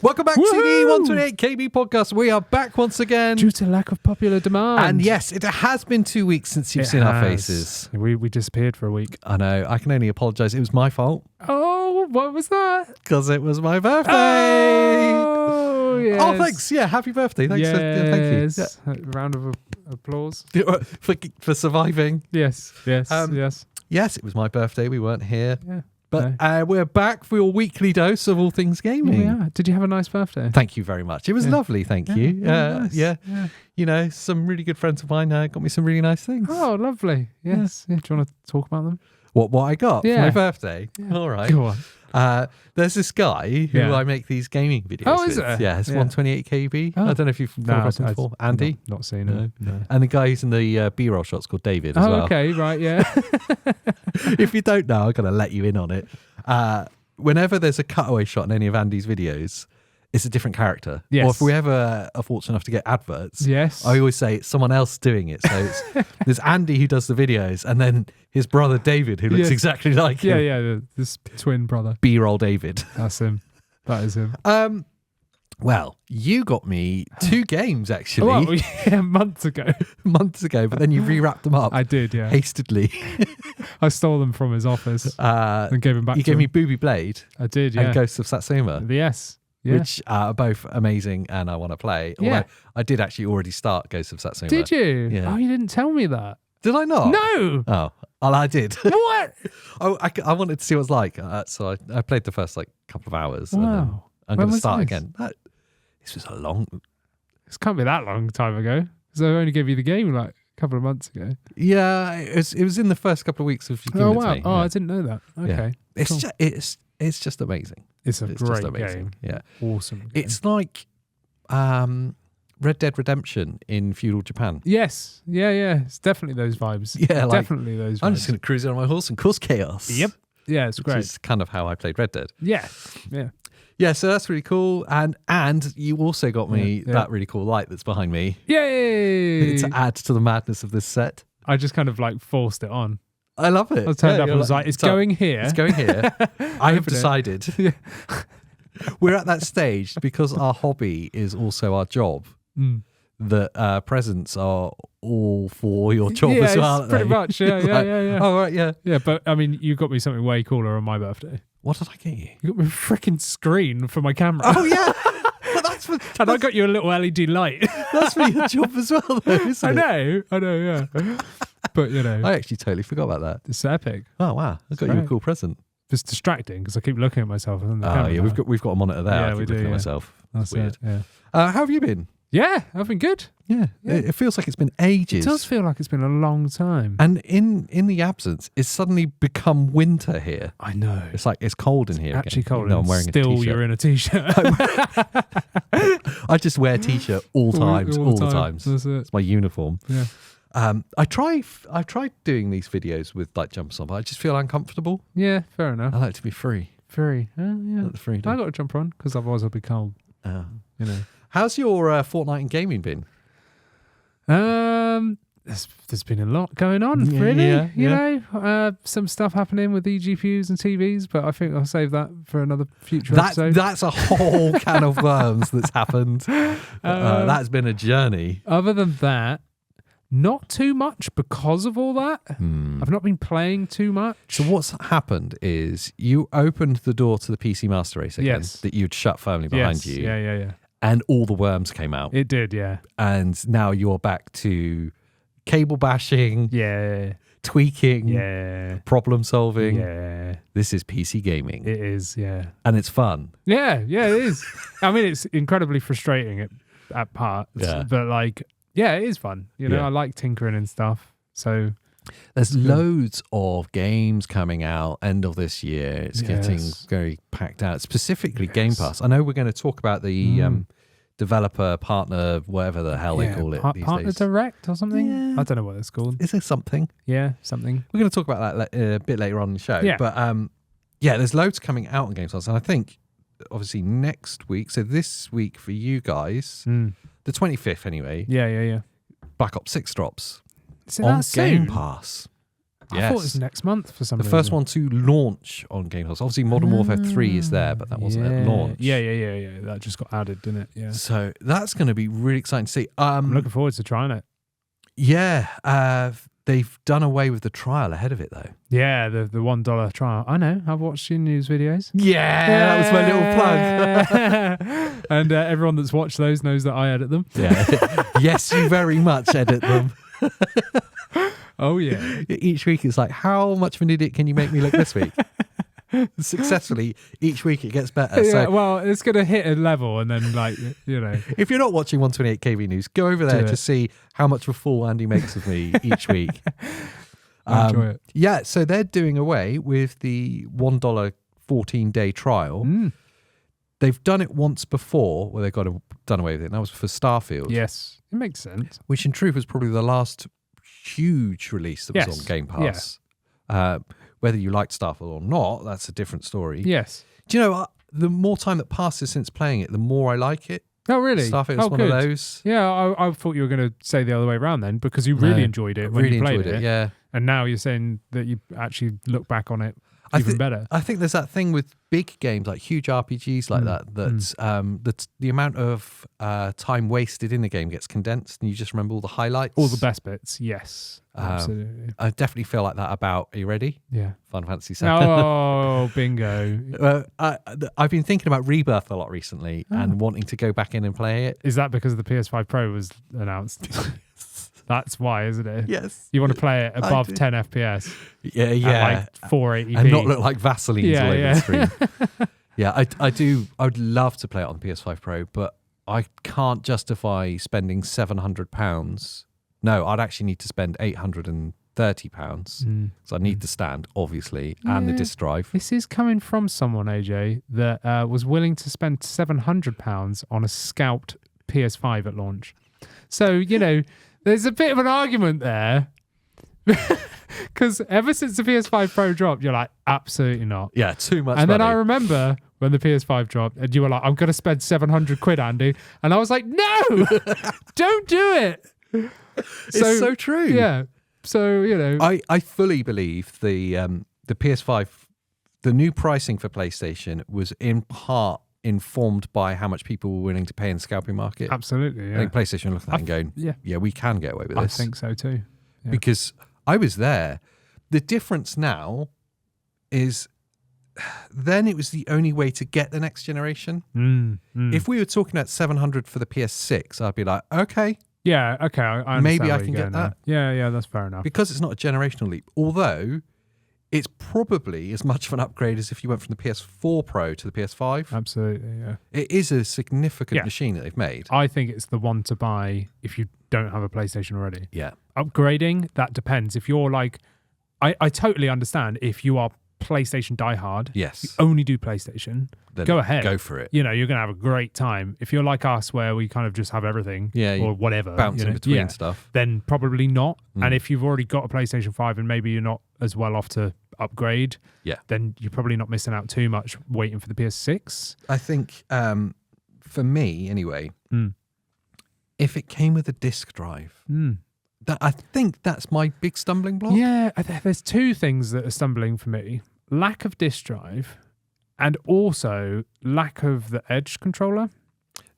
Welcome back to the 128 KB podcast. We are back once again. Due to lack of popular demand. And yes, it has been 2 weeks since you've seen our faces. We disappeared for a week. I know. I can only apologise. It was my fault. Oh, what was that? Because it was my birthday. Oh, yes. Oh, thanks. Yeah, happy birthday. Thanks. Yes. Thank you. A round of applause. For surviving. Yes. Yes. Yes, it was my birthday. We weren't here. Yeah. But we're back for your weekly dose of all things gaming. Yeah. Did you have a nice birthday? Thank you very much. It was lovely, thank you. Nice. Yeah. You know, some really good friends of mine got me some really nice things. Oh, lovely. Yes. Yeah. Do you want to talk about them? What I got for my birthday? Yeah. All right. Go on. There's this guy who I make these gaming videos Oh, with. is there? Yeah, it's 128 KB. Oh. I don't know if you've come across him before. Andy? Not seen him. No. And the guy who's in the B-roll shots called David as well. Oh, okay. Right, yeah. If you don't know, I'm going to let you in on it. Whenever there's a cutaway shot in any of Andy's videos, it's a different character. Yes. Or if we ever are fortunate enough to get adverts, Yes. I always say it's someone else doing it. So there's Andy who does the videos, and then his brother David, who looks exactly like him. Yeah. This twin brother. B-roll David. That's him. That is him. Well, you got me 2 games actually. Well, yeah, months ago. Months ago, but then you rewrapped them up. I did, yeah. Hastily. I stole them from his office and gave them back to him. You gave me Booby Blade. I did, yeah. And Ghosts of Satsuma. Yes. Yeah. Which are both amazing and I want to play. Yeah. Although I did actually already start Ghosts of Satsuma. Did you? Yeah. Oh, you didn't tell me that. Did I not? No. Oh, well, I did. What? I wanted to see what it was like. So I played the first couple of hours. And then Wow. I'm going to start again. This was a long... This can't be that long time ago. Because I only gave you the game a couple of months ago. Yeah, it was in the first couple of weeks of you giving it to me. Oh, I didn't know that. Okay. Yeah. Cool. It's just amazing. It's just great amazing. game. Yeah. Awesome game. It's like Red Dead Redemption in feudal Japan. Yes. Yeah. It's definitely those vibes. Yeah, definitely those vibes. I'm just going to cruise on my horse and cause chaos. Yep. Yeah, it's great. Which is kind of how I played Red Dead. Yeah. Yeah, so that's really cool. And you also got me that really cool light that's behind me. Yay! To add to the madness of this set. I just kind of forced it on. I love it. I turned up and was like, it's going here. It's going here. I have decided. Yeah. We're at that stage because our hobby is also our job. That presents are all for your job as well. Pretty much. Yeah. Oh, right, yeah. Yeah, but I mean, you got me something way cooler on my birthday. What did I get you? You got me a freaking screen for my camera. Oh, yeah. And I got you a little LED light. That's for your job as well, though, isn't it? I know, yeah. But, I actually totally forgot about that. It's epic. Oh, wow. I got you a cool present. It's distracting because I keep looking at myself. On the camera yeah, we've got a monitor there. Yeah, I keep looking at myself. That's weird. Yeah. How have you been? Yeah, I've been good. Yeah. It feels like it's been ages. It does feel like it's been a long time. And in the absence, it's suddenly become winter here. I know. It's like it's cold in here. Actually again. cold. No, I'm wearing a still, t-shirt. You're in a t-shirt. I just wear a t-shirt all the times. That's it. It's my uniform. Yeah. I've tried doing these videos with jumpers on, but I just feel uncomfortable. Yeah, fair enough. I like to be free. Free. Yeah. Like the freedom. I got a jumper on because otherwise I'll be cold. How's your Fortnite and gaming been? There's been a lot going on, really. You know, some stuff happening with eGPUs and TVs, but I think I'll save that for another future episode. That's a whole can of worms that's happened. That's been a journey. Other than that, not too much because of all that. I've not been playing too much. So what's happened is you opened the door to the PC Master Race again that you'd shut firmly behind you. Yeah. And all the worms came out. It did, yeah. And now you're back to cable bashing, tweaking, problem solving. Yeah. This is PC gaming. It is, yeah. And it's fun. Yeah, it is. I mean, it's incredibly frustrating at parts, but it is fun. You know, I like tinkering and stuff. So there's loads of games coming out end of this year. It's getting very packed out, specifically Game Pass. I know we're going to talk about the developer, partner, whatever the hell they call it these partner days. Direct or something? Yeah. I don't know what it's called. Is there something? Yeah, something. We're going to talk about that a bit later on in the show. Yeah. But there's loads coming out on Game Pass. And I think, obviously, next week, so this week for you guys, the 25th anyway. Yeah. Black Ops 6 drops. So on that's Game soon. Pass. I thought it was next month for some reason. The first one to launch on Game Pass. Obviously, Modern Warfare 3 is there, but that wasn't at launch. Yeah. That just got added, didn't it? Yeah. So that's going to be really exciting to see. I'm looking forward to trying it. Yeah. They've done away with the trial ahead of it, though. Yeah, the $1 trial. I know. I've watched your news videos. Yeah, that was my little plug. And everyone that's watched those knows that I edit them. Yeah. Yes, you very much edit them. Oh, yeah. Each week it's like, how much of an idiot can you make me look this week? Successfully, each week it gets better. Yeah, so, well, it's going to hit a level and then, like, if you're not watching 128KV News, go over there to see how much of a fool Andy makes of me each week. I enjoy it. Yeah, so they're doing away with the $1 14-day trial. They've done it once before where they done away with it, and that was for Starfield. Yes, it makes sense. Which in truth was probably the last huge release that was on Game Pass. Yeah. Whether you liked Starfield or not, that's a different story. Yes. Do you know, the more time that passes since playing it, the more I like it. Oh, really? Starfield is one of those. Yeah, I thought you were going to say the other way around then, because you really enjoyed it when you played it. Yeah. And now you're saying that you actually look back on it even better. I think there's that thing with big games, like huge RPGs like that the amount of time wasted in the game gets condensed and you just remember all the highlights. All the best bits, yes. Absolutely. I definitely feel like that about, are you ready? Yeah. Final Fantasy 7. Oh, bingo. I've been thinking about Rebirth a lot recently and wanting to go back in and play it. Is that because the PS5 Pro was announced? That's why, isn't it? Yes. You want to play it above 10 FPS. Yeah. At like 480p. And not look like Vaseline all over the screen. Yeah, I do. I would love to play it on the PS5 Pro, but I can't justify spending £700. No, I'd actually need to spend £830 because I need the stand, obviously, and the disc drive. This is coming from someone, AJ, that was willing to spend £700 on a scalped PS5 at launch. So, there's a bit of an argument there. Because ever since the PS5 Pro dropped, you're like, absolutely not. Yeah, too much And money. then I remember when the PS5 dropped and you were like, I'm going to spend £700, Andy. And I was like, no, don't do it. It's so true. Yeah. So, I fully believe the PS5, the new pricing for PlayStation was in part informed by how much people were willing to pay in the scalping market. Absolutely, yeah. I think PlayStation are looking at that and going, yeah, we can get away with this. I think so too. Yeah. Because I was there. The difference now is then it was the only way to get the next generation. If we were talking about 700 for the PS6, I'd be like, okay. Yeah, okay. I maybe I can get that. Yeah, that's fair enough. Because it's not a generational leap. Although it's probably as much of an upgrade as if you went from the PS4 Pro to the PS5. Absolutely, yeah. It is a significant machine that they've made. I think it's the one to buy if you don't have a PlayStation already. Yeah. Upgrading, that depends. If you're like, I totally understand if you are PlayStation diehard. Yes. You only do PlayStation. Then go ahead. Go for it. You're going to have a great time. If you're like us where we kind of just have everything or whatever. Bouncing between stuff. Then probably not. And if you've already got a PlayStation 5 and maybe you're not as well off to upgrade, then you're probably not missing out too much waiting for the PS6. I think for me anyway, if it came with a disc drive, I think that's my big stumbling block. Yeah, there's two things that are stumbling for me. Lack of disc drive and also lack of the Edge controller.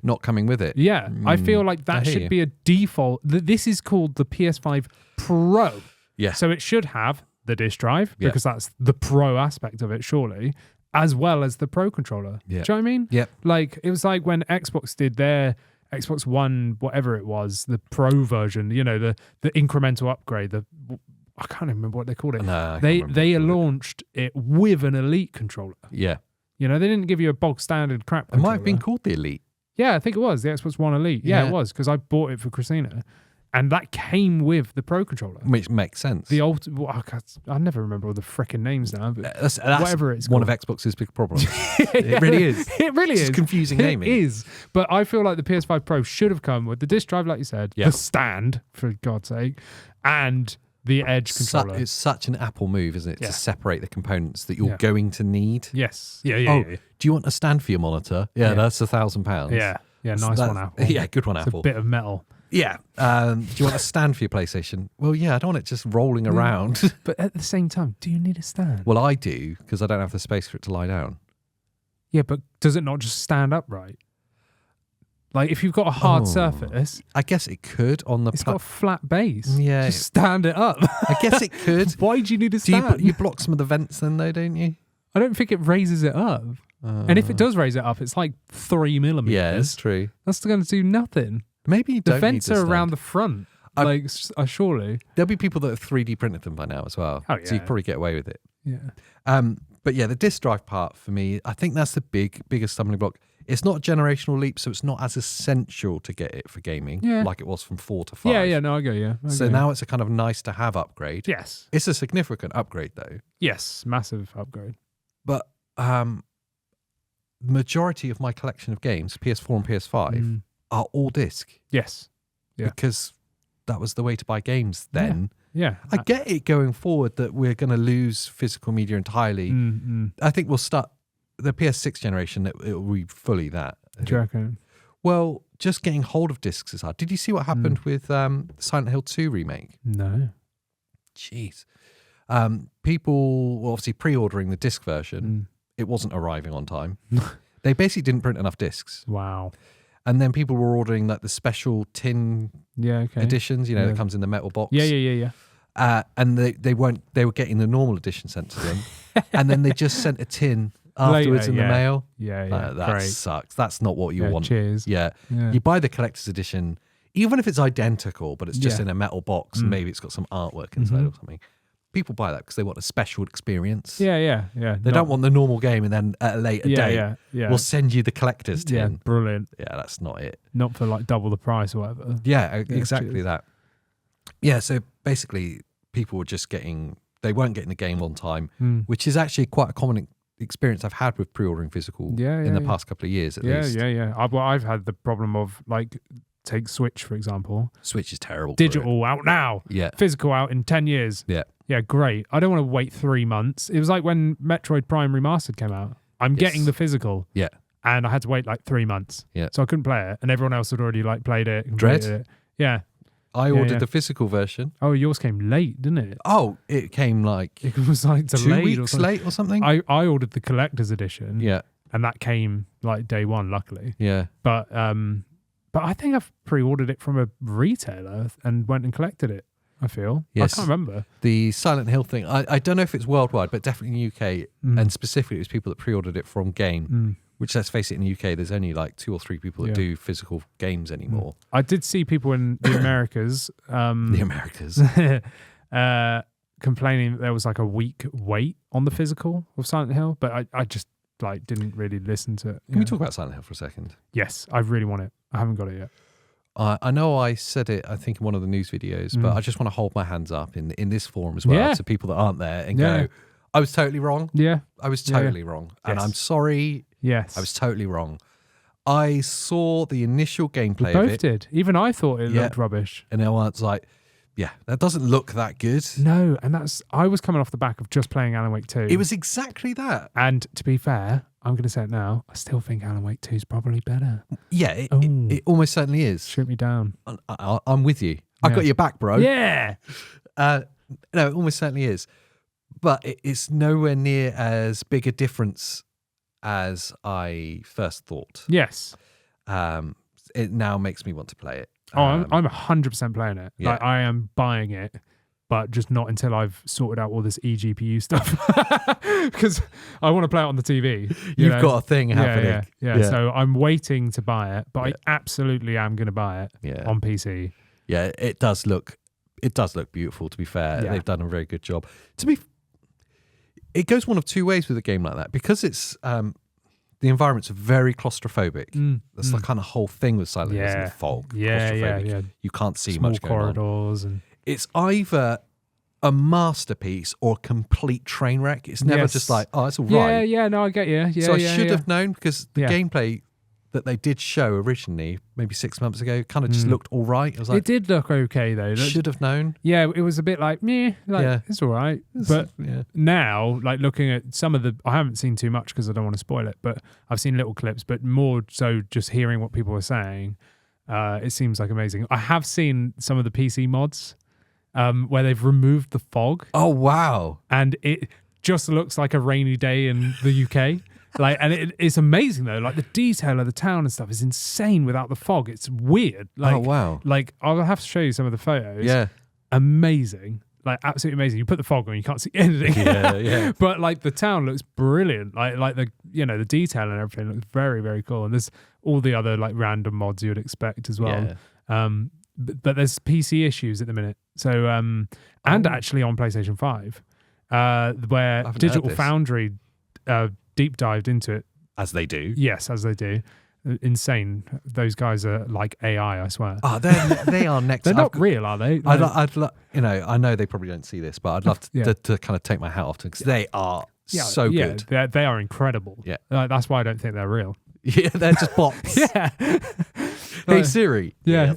Not coming with it. Yeah, I feel like that should be a default. This is called the PS5 Pro. Yeah. So it should have the disc drive because that's the pro aspect of it, surely, as well as the Pro controller. Yeah. Do you know what I mean? Yeah. Like, it was like when Xbox did their Xbox One, whatever it was, the Pro version, the incremental upgrade, I can't remember what they called it. No, they launched it with an Elite controller. Yeah. They didn't give you a bog standard crap controller. It might have been called the Elite. Yeah, I think it was the Xbox One Elite. Yeah, it was, because I bought it for Christina. And that came with the Pro controller. Which makes sense. I never remember all the frickin' names now. But that's whatever it's one called. of Xbox's big problems. It really is. It really is. It's confusing naming. It is. But I feel like the PS5 Pro should have come with the disc drive, like you said, the stand, for God's sake, and the Edge controller. It's such an Apple move, isn't it? To separate the components that you're going to need. Yes. Yeah. Do you want a stand for your monitor? Yeah. That's £1,000. Yeah. Yeah, nice one, Apple. Yeah, good one, Apple. A bit of metal. Yeah. Do you want a stand for your PlayStation? Well, yeah, I don't want it just rolling around. But at the same time, do you need a stand? Well, I do, because I don't have the space for it to lie down. Yeah, but does it not just stand upright? Like, if you've got a hard surface... I guess it could on the... It's got a flat base. Yeah. Just stand it up. I guess it could. Why do you need a stand? You block some of the vents then, though, don't you? I don't think it raises it up. And if it does raise it up, it's like 3 millimeters. Yeah, it's true. That's going to do nothing. Maybe you the don't vents need are stand. around the front. Surely. There'll be people that have 3D printed them by now as well. Oh, yeah. So you probably get away with it. Yeah. But yeah, the disk drive part for me, I think that's the biggest stumbling block. It's not a generational leap, so it's not as essential to get it for gaming like it was from 4 to 5. Yeah, no, I go, yeah. So now it's a kind of nice to have upgrade. Yes. It's a significant upgrade though. Yes, massive upgrade. But the majority of my collection of games, PS4 and PS5, are all disc. Yes. Yeah. Because that was the way to buy games then. Yeah. I get it going forward that we're going to lose physical media entirely. I think we'll start the PS6 generation, it will be fully that. Do you reckon? Well, just getting hold of discs is hard. Did you see what happened with Silent Hill 2 remake? No. Jeez. People were obviously pre-ordering the disc version. It wasn't arriving on time. They basically didn't print enough discs. Wow. And then people were ordering like the special tin editions, that comes in the metal box. Yeah. And they were getting the normal edition sent to them. And then they just sent a tin afterwards in the mail. Yeah. That Great. sucks. That's not what you want. Cheers. Yeah. You buy the collector's edition, even if it's identical, but it's just in a metal box and maybe it's got some artwork inside or something. People buy that because they want a special experience. Yeah. They don't want the normal game and then at a later date, we'll send you the collector's tin. Yeah, brilliant. Yeah, that's not it. Not for like double the price or whatever. Yeah, exactly that. Yeah, so basically people were just they weren't getting the game on time, which is actually quite a common experience I've had with pre-ordering physical in the past couple of years at least. Yeah. I've had the problem of like, take Switch, for example. Switch is terrible. Digital out now. Yeah. Physical out in 10 years. Yeah. Yeah, great. I don't want to wait 3 months. It was like when Metroid Prime Remastered came out. I'm getting the physical. Yeah. And I had to wait like 3 months. Yeah. So I couldn't play it. And everyone else had already like played it. Dread? Yeah. I ordered the physical version. Oh, yours came late, didn't it? Oh, it came like it was like delayed 2 weeks late or something. I ordered the collector's edition. Yeah. And that came like day one, luckily. Yeah. But I think I've pre-ordered it from a retailer and went and collected it. I feel. Yes. I can't remember. The Silent Hill thing, I don't know if it's worldwide, but definitely in the UK, and specifically it was people that pre-ordered it from Game, which, let's face it, in the UK, there's only like 2 or 3 people that do physical games anymore. I did see people in the Americas. The Americas. Complaining that there was like a week wait on the physical of Silent Hill, but I just like didn't really listen to it. Can we talk about Silent Hill for a second? Yes, I really want it. I haven't got it yet. I know I said it, I think, in one of the news videos, but I just want to hold my hands up in this forum as well to people that aren't there and go, I was totally wrong. Yeah. I was totally wrong. And I'm sorry. Yes. I was totally wrong. I saw the initial gameplay we of both it. did. Even I thought it looked rubbish. And I was like, yeah, that doesn't look that good. No, and I was coming off the back of just playing Alan Wake 2. It was exactly that. And to be fair, I'm going to say it now, I still think Alan Wake 2 is probably better. Yeah, it almost certainly is. Shoot me down. I'm with you. I got your back, bro. Yeah. No, it almost certainly is. But it's nowhere near as big a difference as I first thought. Yes. It now makes me want to play it. I'm 100% playing it. Yeah. Like, I am buying it, but just not until I've sorted out all this eGPU stuff. Because I want to play it on the TV. You've got a thing happening. Yeah. So I'm waiting to buy it, but I absolutely am going to buy it on PC. Yeah, it does look beautiful, to be fair. Yeah. They've done a very good job. It goes one of two ways with a game like that. Because it's the environments are very claustrophobic. That's the kind of whole thing with Silent Hill, isn't it? Fog. Yeah. You can't see Small much going corridors on. It's either a masterpiece or a complete train wreck. It's never just like, oh, it's all right. Yeah, no, I get you. Yeah, so I should have known, because the gameplay that they did show originally, maybe 6 months ago, kind of just looked all right. I was like, it did look okay though. Should have known. Yeah, it was a bit like, meh, it's all right. But now, like looking at some of I haven't seen too much because I don't want to spoil it, but I've seen little clips, but more so just hearing what people were saying. It seems like amazing. I have seen some of the PC mods where they've removed the fog. Oh, wow. And it just looks like a rainy day in the UK. It's amazing though. Like the detail of the town and stuff is insane without the fog. It's weird. Like, oh, wow. Like I'll have to show you some of the photos. Yeah. Amazing. Like absolutely amazing. You put the fog on, you can't see anything. Yeah. But like the town looks brilliant. Like the the detail and everything looks very, very cool. And there's all the other like random mods you would expect as well. Yeah. But there's PC issues at the minute. So and actually on PlayStation 5, where Digital Foundry deep dived into it. As they do. Yes, as they do. Insane. Those guys are like AI, I swear. Oh, they are next. They're not real, are they? I know they probably don't see this, but I'd love to kind of take my hat off to because they are so good. They are incredible. Yeah. That's why I don't think they're real. Yeah, they're just bots. Yeah. Hey Siri. Yeah.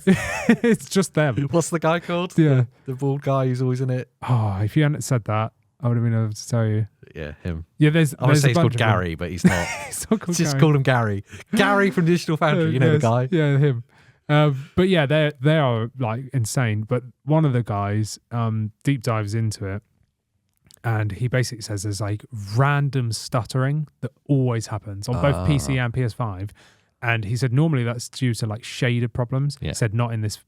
It's just them. What's the guy called? Yeah. The bald guy who's always in it. Oh, if you hadn't said that, I would have been able to tell you. Yeah, him. Yeah, I would say he's called Gary, but he's not. He's not called Just Gary. call him Gary. Gary from Digital Foundry, you know the guy. Yeah, him. But yeah, they are like insane. But one of the guys deep dives into it, and he basically says there's like random stuttering that always happens on both PC and PS5. And he said normally that's due to like shader problems. Yeah. He said not in this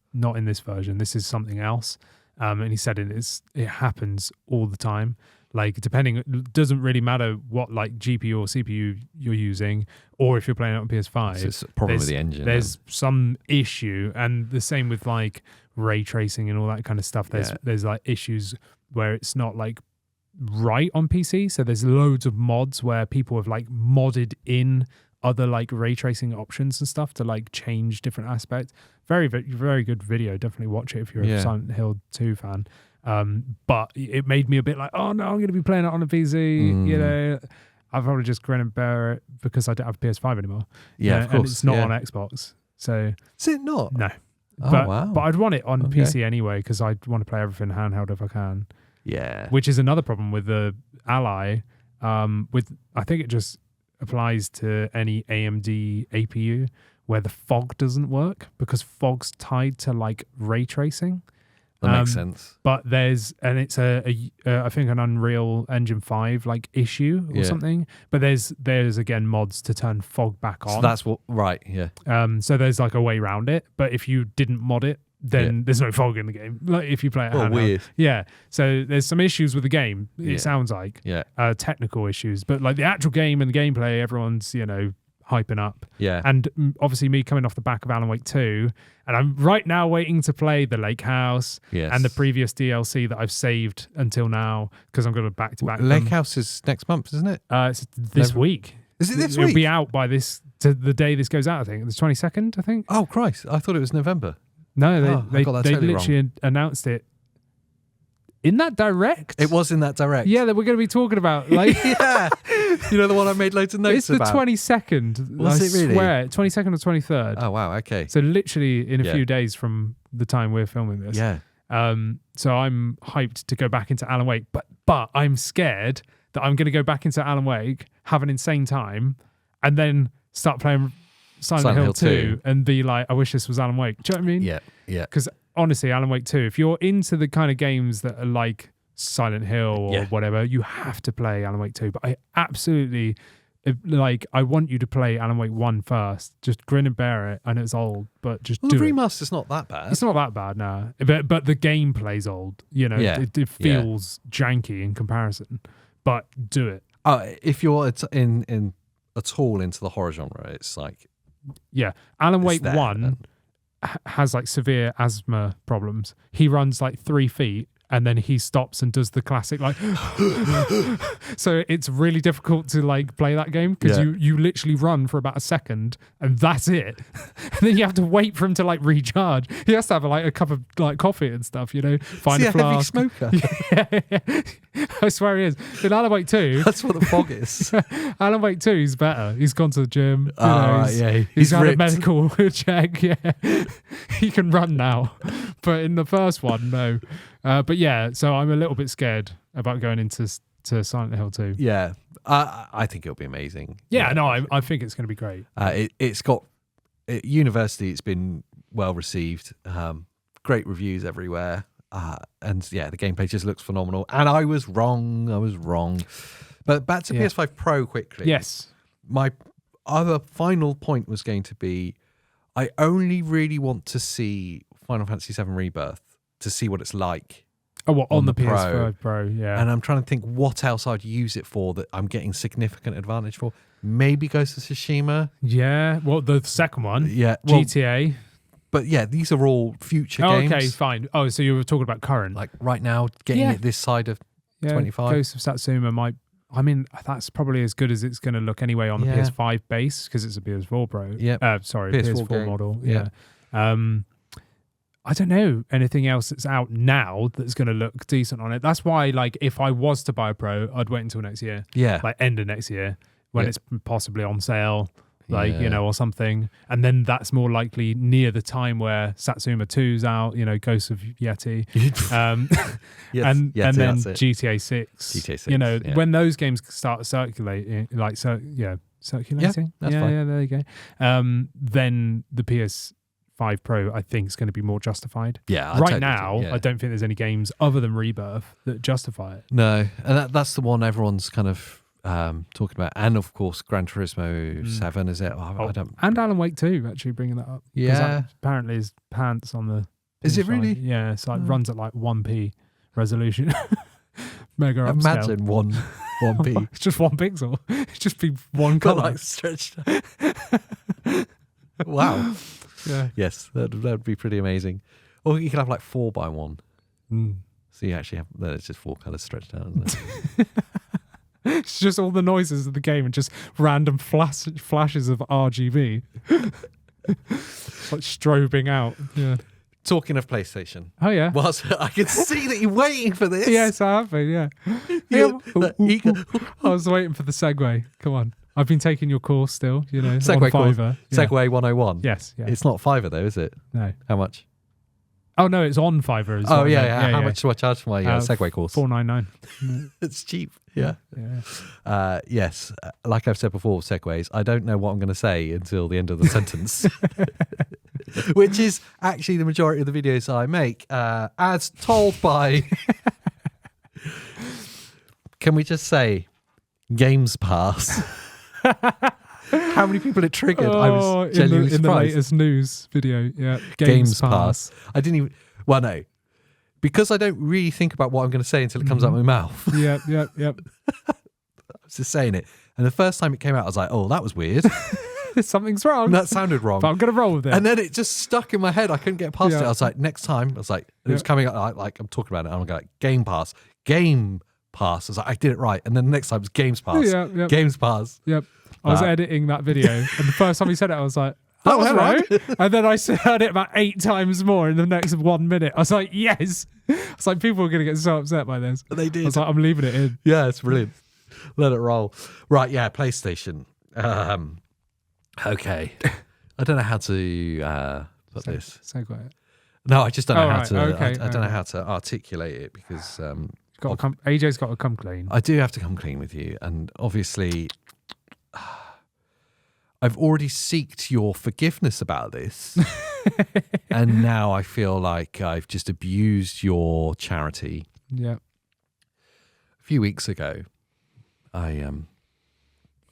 version. This is something else. And he said it happens all the time. Like it doesn't really matter what like GPU or CPU you're using, or if you're playing it on PS5. So it's a problem with the engine. There's some issue, and the same with like ray tracing and all that kind of stuff. There's like issues where it's not like right on PC. So there's loads of mods where people have like modded in other like ray tracing options and stuff to like change different aspects. Very, very, very good video. Definitely watch it if you're a Silent Hill 2 fan. But it made me a bit like, oh no, I'm going to be playing it on a PC. You know, I'll probably just grin and bear it because I don't have a PS5 anymore. Yeah, of course. And it's not on Xbox. So is it not? No. Oh, wow. But I'd want it on PC anyway because I'd want to play everything handheld if I can. Yeah. Which is another problem with the Ally. I think it just applies to any AMD APU where the fog doesn't work because fog's tied to like ray tracing. That makes sense. But it's I think an Unreal Engine 5 like issue or something. But there's again mods to turn fog back on. So that's So there's like a way around it. But if you didn't mod it, then there's no fog in the game. Like if you play it handheld. Weird. Yeah. So there's some issues with the game. It sounds like technical issues, but like the actual game and the gameplay, everyone's hyping up. Yeah. And obviously me coming off the back of Alan Wake 2, and I'm right now waiting to play the Lake House and the previous DLC that I've saved until now because I'm going to back-to-back. Lake House is next month, isn't it? It's this week. Is it this week? It'll be out by the day this goes out, I think. The 22nd, I think. Oh, Christ. I thought it was November. No, they totally literally announced it in that direct. It was in that direct. Yeah, that we're going to be talking about. Like, yeah. You know the one I made loads of notes about? It's the 22nd. Was it really? Swear, 22nd or 23rd. Oh, wow. Okay. So literally in a few days from the time we're filming this. Yeah. So I'm hyped to go back into Alan Wake, but I'm scared that I'm going to go back into Alan Wake, have an insane time, and then start playing Silent Hill 2 and be like, I wish this was Alan Wake. Do you know what I mean? Yeah, yeah. Because honestly, Alan Wake 2, if you're into the kind of games that are like Silent Hill or whatever, you have to play Alan Wake 2. But I absolutely, I want you to play Alan Wake 1 first. Just grin and bear it. I know it's old, but just do it. The remaster's not that bad. It's not that bad, no. But the gameplay's old. It feels janky in comparison. But do it. If you're in at all into the horror genre, it's like... Yeah, Alan Wake 1 has like severe asthma problems. He runs like 3 feet and then he stops and does the classic like so it's really difficult to like play that game because you literally run for about a second and that's it. And then you have to wait for him to like recharge. He has to have like a cup of like coffee and stuff, find a flask. Heavy smoker. Yeah. I swear he is. In Alan Wake 2, that's what the fog is. Alan Wake 2 he's better. He's gone to the gym. He's had ripped. a medical check. Yeah, he can run now. But in the first one, no. But yeah, so I'm a little bit scared about going into Silent Hill 2. Yeah, I think it'll be amazing. Yeah, no, I think it's going to be great. It's got at university. It's been well received. Great reviews everywhere. And yeah, the gameplay just looks phenomenal. And I was wrong. But back to PS5 Pro quickly. Yes. My other final point was going to be, I only really want to see Final Fantasy VII Rebirth to see what it's like. Oh, what, on the PS5 Pro? Yeah. And I'm trying to think what else I'd use it for that I'm getting significant advantage for. Maybe Ghost of Tsushima. Yeah. Well, the second one. Yeah. Well, GTA. but yeah, these are all future games. Okay, fine. Oh, so you were talking about current. Like right now, getting it this side of 25. Ghost of Satsuma might... I mean, that's probably as good as it's going to look anyway on the PS5 base because it's a PS4 Pro. Yeah. Sorry, PS4 model. Yeah. I don't know anything else that's out now that's going to look decent on it. That's why, like, if I was to buy a Pro, I'd wait until next year. Yeah. Like, end of next year when it's possibly on sale, like, you know, or something. And then that's more likely near the time where Satsuma 2's out, you know, Ghost of Yeti. And then GTA 6. GTA 6. You know, when those games start circulating, like, circulating. Yeah, that's fine. Yeah, there you go. Then the PS5 Pro, I think, is going to be more justified. Yeah. I don't think there's any games other than Rebirth that justify it. No. And that's the one everyone's kind of talking about. And of course, Gran Turismo 7, is it? I don't... And Alan Wake 2, actually, bringing that up. Yeah. Apparently his pants on the... Is it really? Yeah, it's like runs at like 1p resolution. Mega upscale. Imagine 1p. It's just 1 pixel. It's just be one colour. Like stretched out. Wow. Yeah. Yes, that'd be pretty amazing. Or you could have like 4x1. Mm. So you actually have, then it's just 4 colours stretched out, isn't it? It's just all the noises of the game and just random flashes of RGB. Like strobing out. Yeah. Talking of PlayStation. Oh, yeah. Whilst I can see that you're waiting for this. Yes, I have been, yeah. I was waiting for the segue. Come on. I've been taking your course still, you know. Segue course. Yeah. Segue 101. Yes. Yeah. It's not Fiverr though, is it? No. How much? Oh, no, it's on Fiverr as well. Oh, yeah. How much do I charge for my Segue course? $4.99. It's cheap. Yeah. Yeah. Yes. Like I've said before, Segways, I don't know what I'm going to say until the end of the sentence. Which is actually the majority of the videos I make, as told by... Can we just say Games Pass? How many people it triggered? I was genuinely surprised. In the latest news video, yeah. Games Pass. I didn't even... Well, no. Because I don't really think about what I'm going to say until it comes out of my mouth. Yep. I was just saying it. And the first time it came out, I was like, oh, that was weird. Something's wrong. That sounded wrong. But I'm going to roll with it. And then it just stuck in my head. I couldn't get past it. I was like, next time, it was coming up, like I'm talking about it, and I'm going, Game Pass. Game Pass. I was like, I did it right. And then the next time it was Games Pass. Games Pass. Yep. I was editing that video, and the first time he said it, I was like, that was right. And then I heard it about 8 times more in the next 1 minute. I was like, yes. I was like, people are going to get so upset by this. They did. I was like, I'm leaving it in. Yeah, it's brilliant. Let it roll. Right, yeah, PlayStation. Okay. I don't know how to put this. Segue. No, I just don't know how to. Okay, I don't know how to articulate it because AJ's got to come clean. I do have to come clean with you, and obviously, I've already sought your forgiveness about this, and now I feel like I've just abused your charity. Yeah. A few weeks ago, I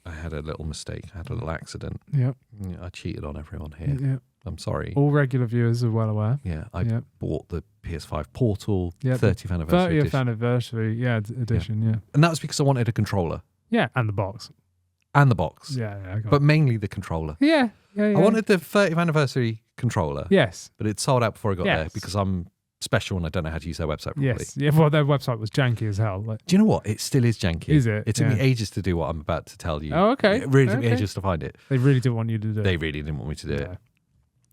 had a little mistake. I had a little accident. Yep. I cheated on everyone here. Yep. I'm sorry. All regular viewers are well aware. Yeah. I bought the PS5 Portal 30th anniversary 30th edition. Anniversary, edition, yeah. And that was because I wanted a controller. Yeah, and the box. And the box. Yeah. But mainly the controller. Yeah. I wanted the 30th anniversary controller. Yes. But it sold out before I got there because I'm special and I don't know how to use their website properly. Yes. Yeah, well, their website was janky as hell. Do you know what? It still is janky. Is it? It took me ages to do what I'm about to tell you. Oh, okay. It really took me ages to find it. They really didn't want you to do it. They really didn't want me to do it.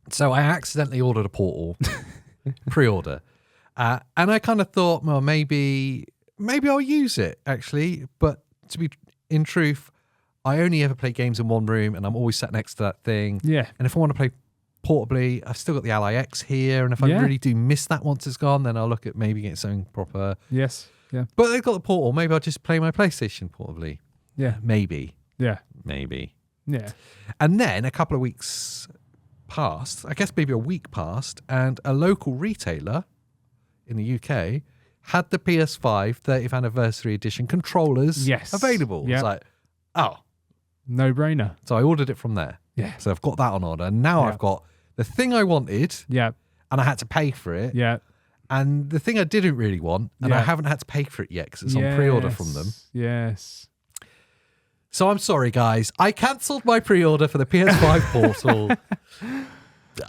So I accidentally ordered a Portal, pre-order. And I kind of thought, well, maybe I'll use it, actually. But to be in truth, I only ever play games in one room and I'm always sat next to that thing. Yeah. And if I want to play portably, I've still got the Ally X here. And if I really do miss that once it's gone, then I'll look at maybe getting something proper. Yes. Yeah. But they've got the Portal. Maybe I'll just play my PlayStation portably. Yeah. Maybe. Yeah. Maybe. Yeah. And then a couple of weeks passed, I guess maybe a week passed, and a local retailer in the UK had the PS5 30th anniversary edition controllers available. Yep. It's like, oh. No brainer. So I ordered it from there. Yeah. So I've got that on order. And now I've got the thing I wanted. Yeah. And I had to pay for it. Yeah. And the thing I didn't really want, and I haven't had to pay for it yet because it's on pre-order from them. Yes. So I'm sorry, guys. I cancelled my pre-order for the PS5 Portal.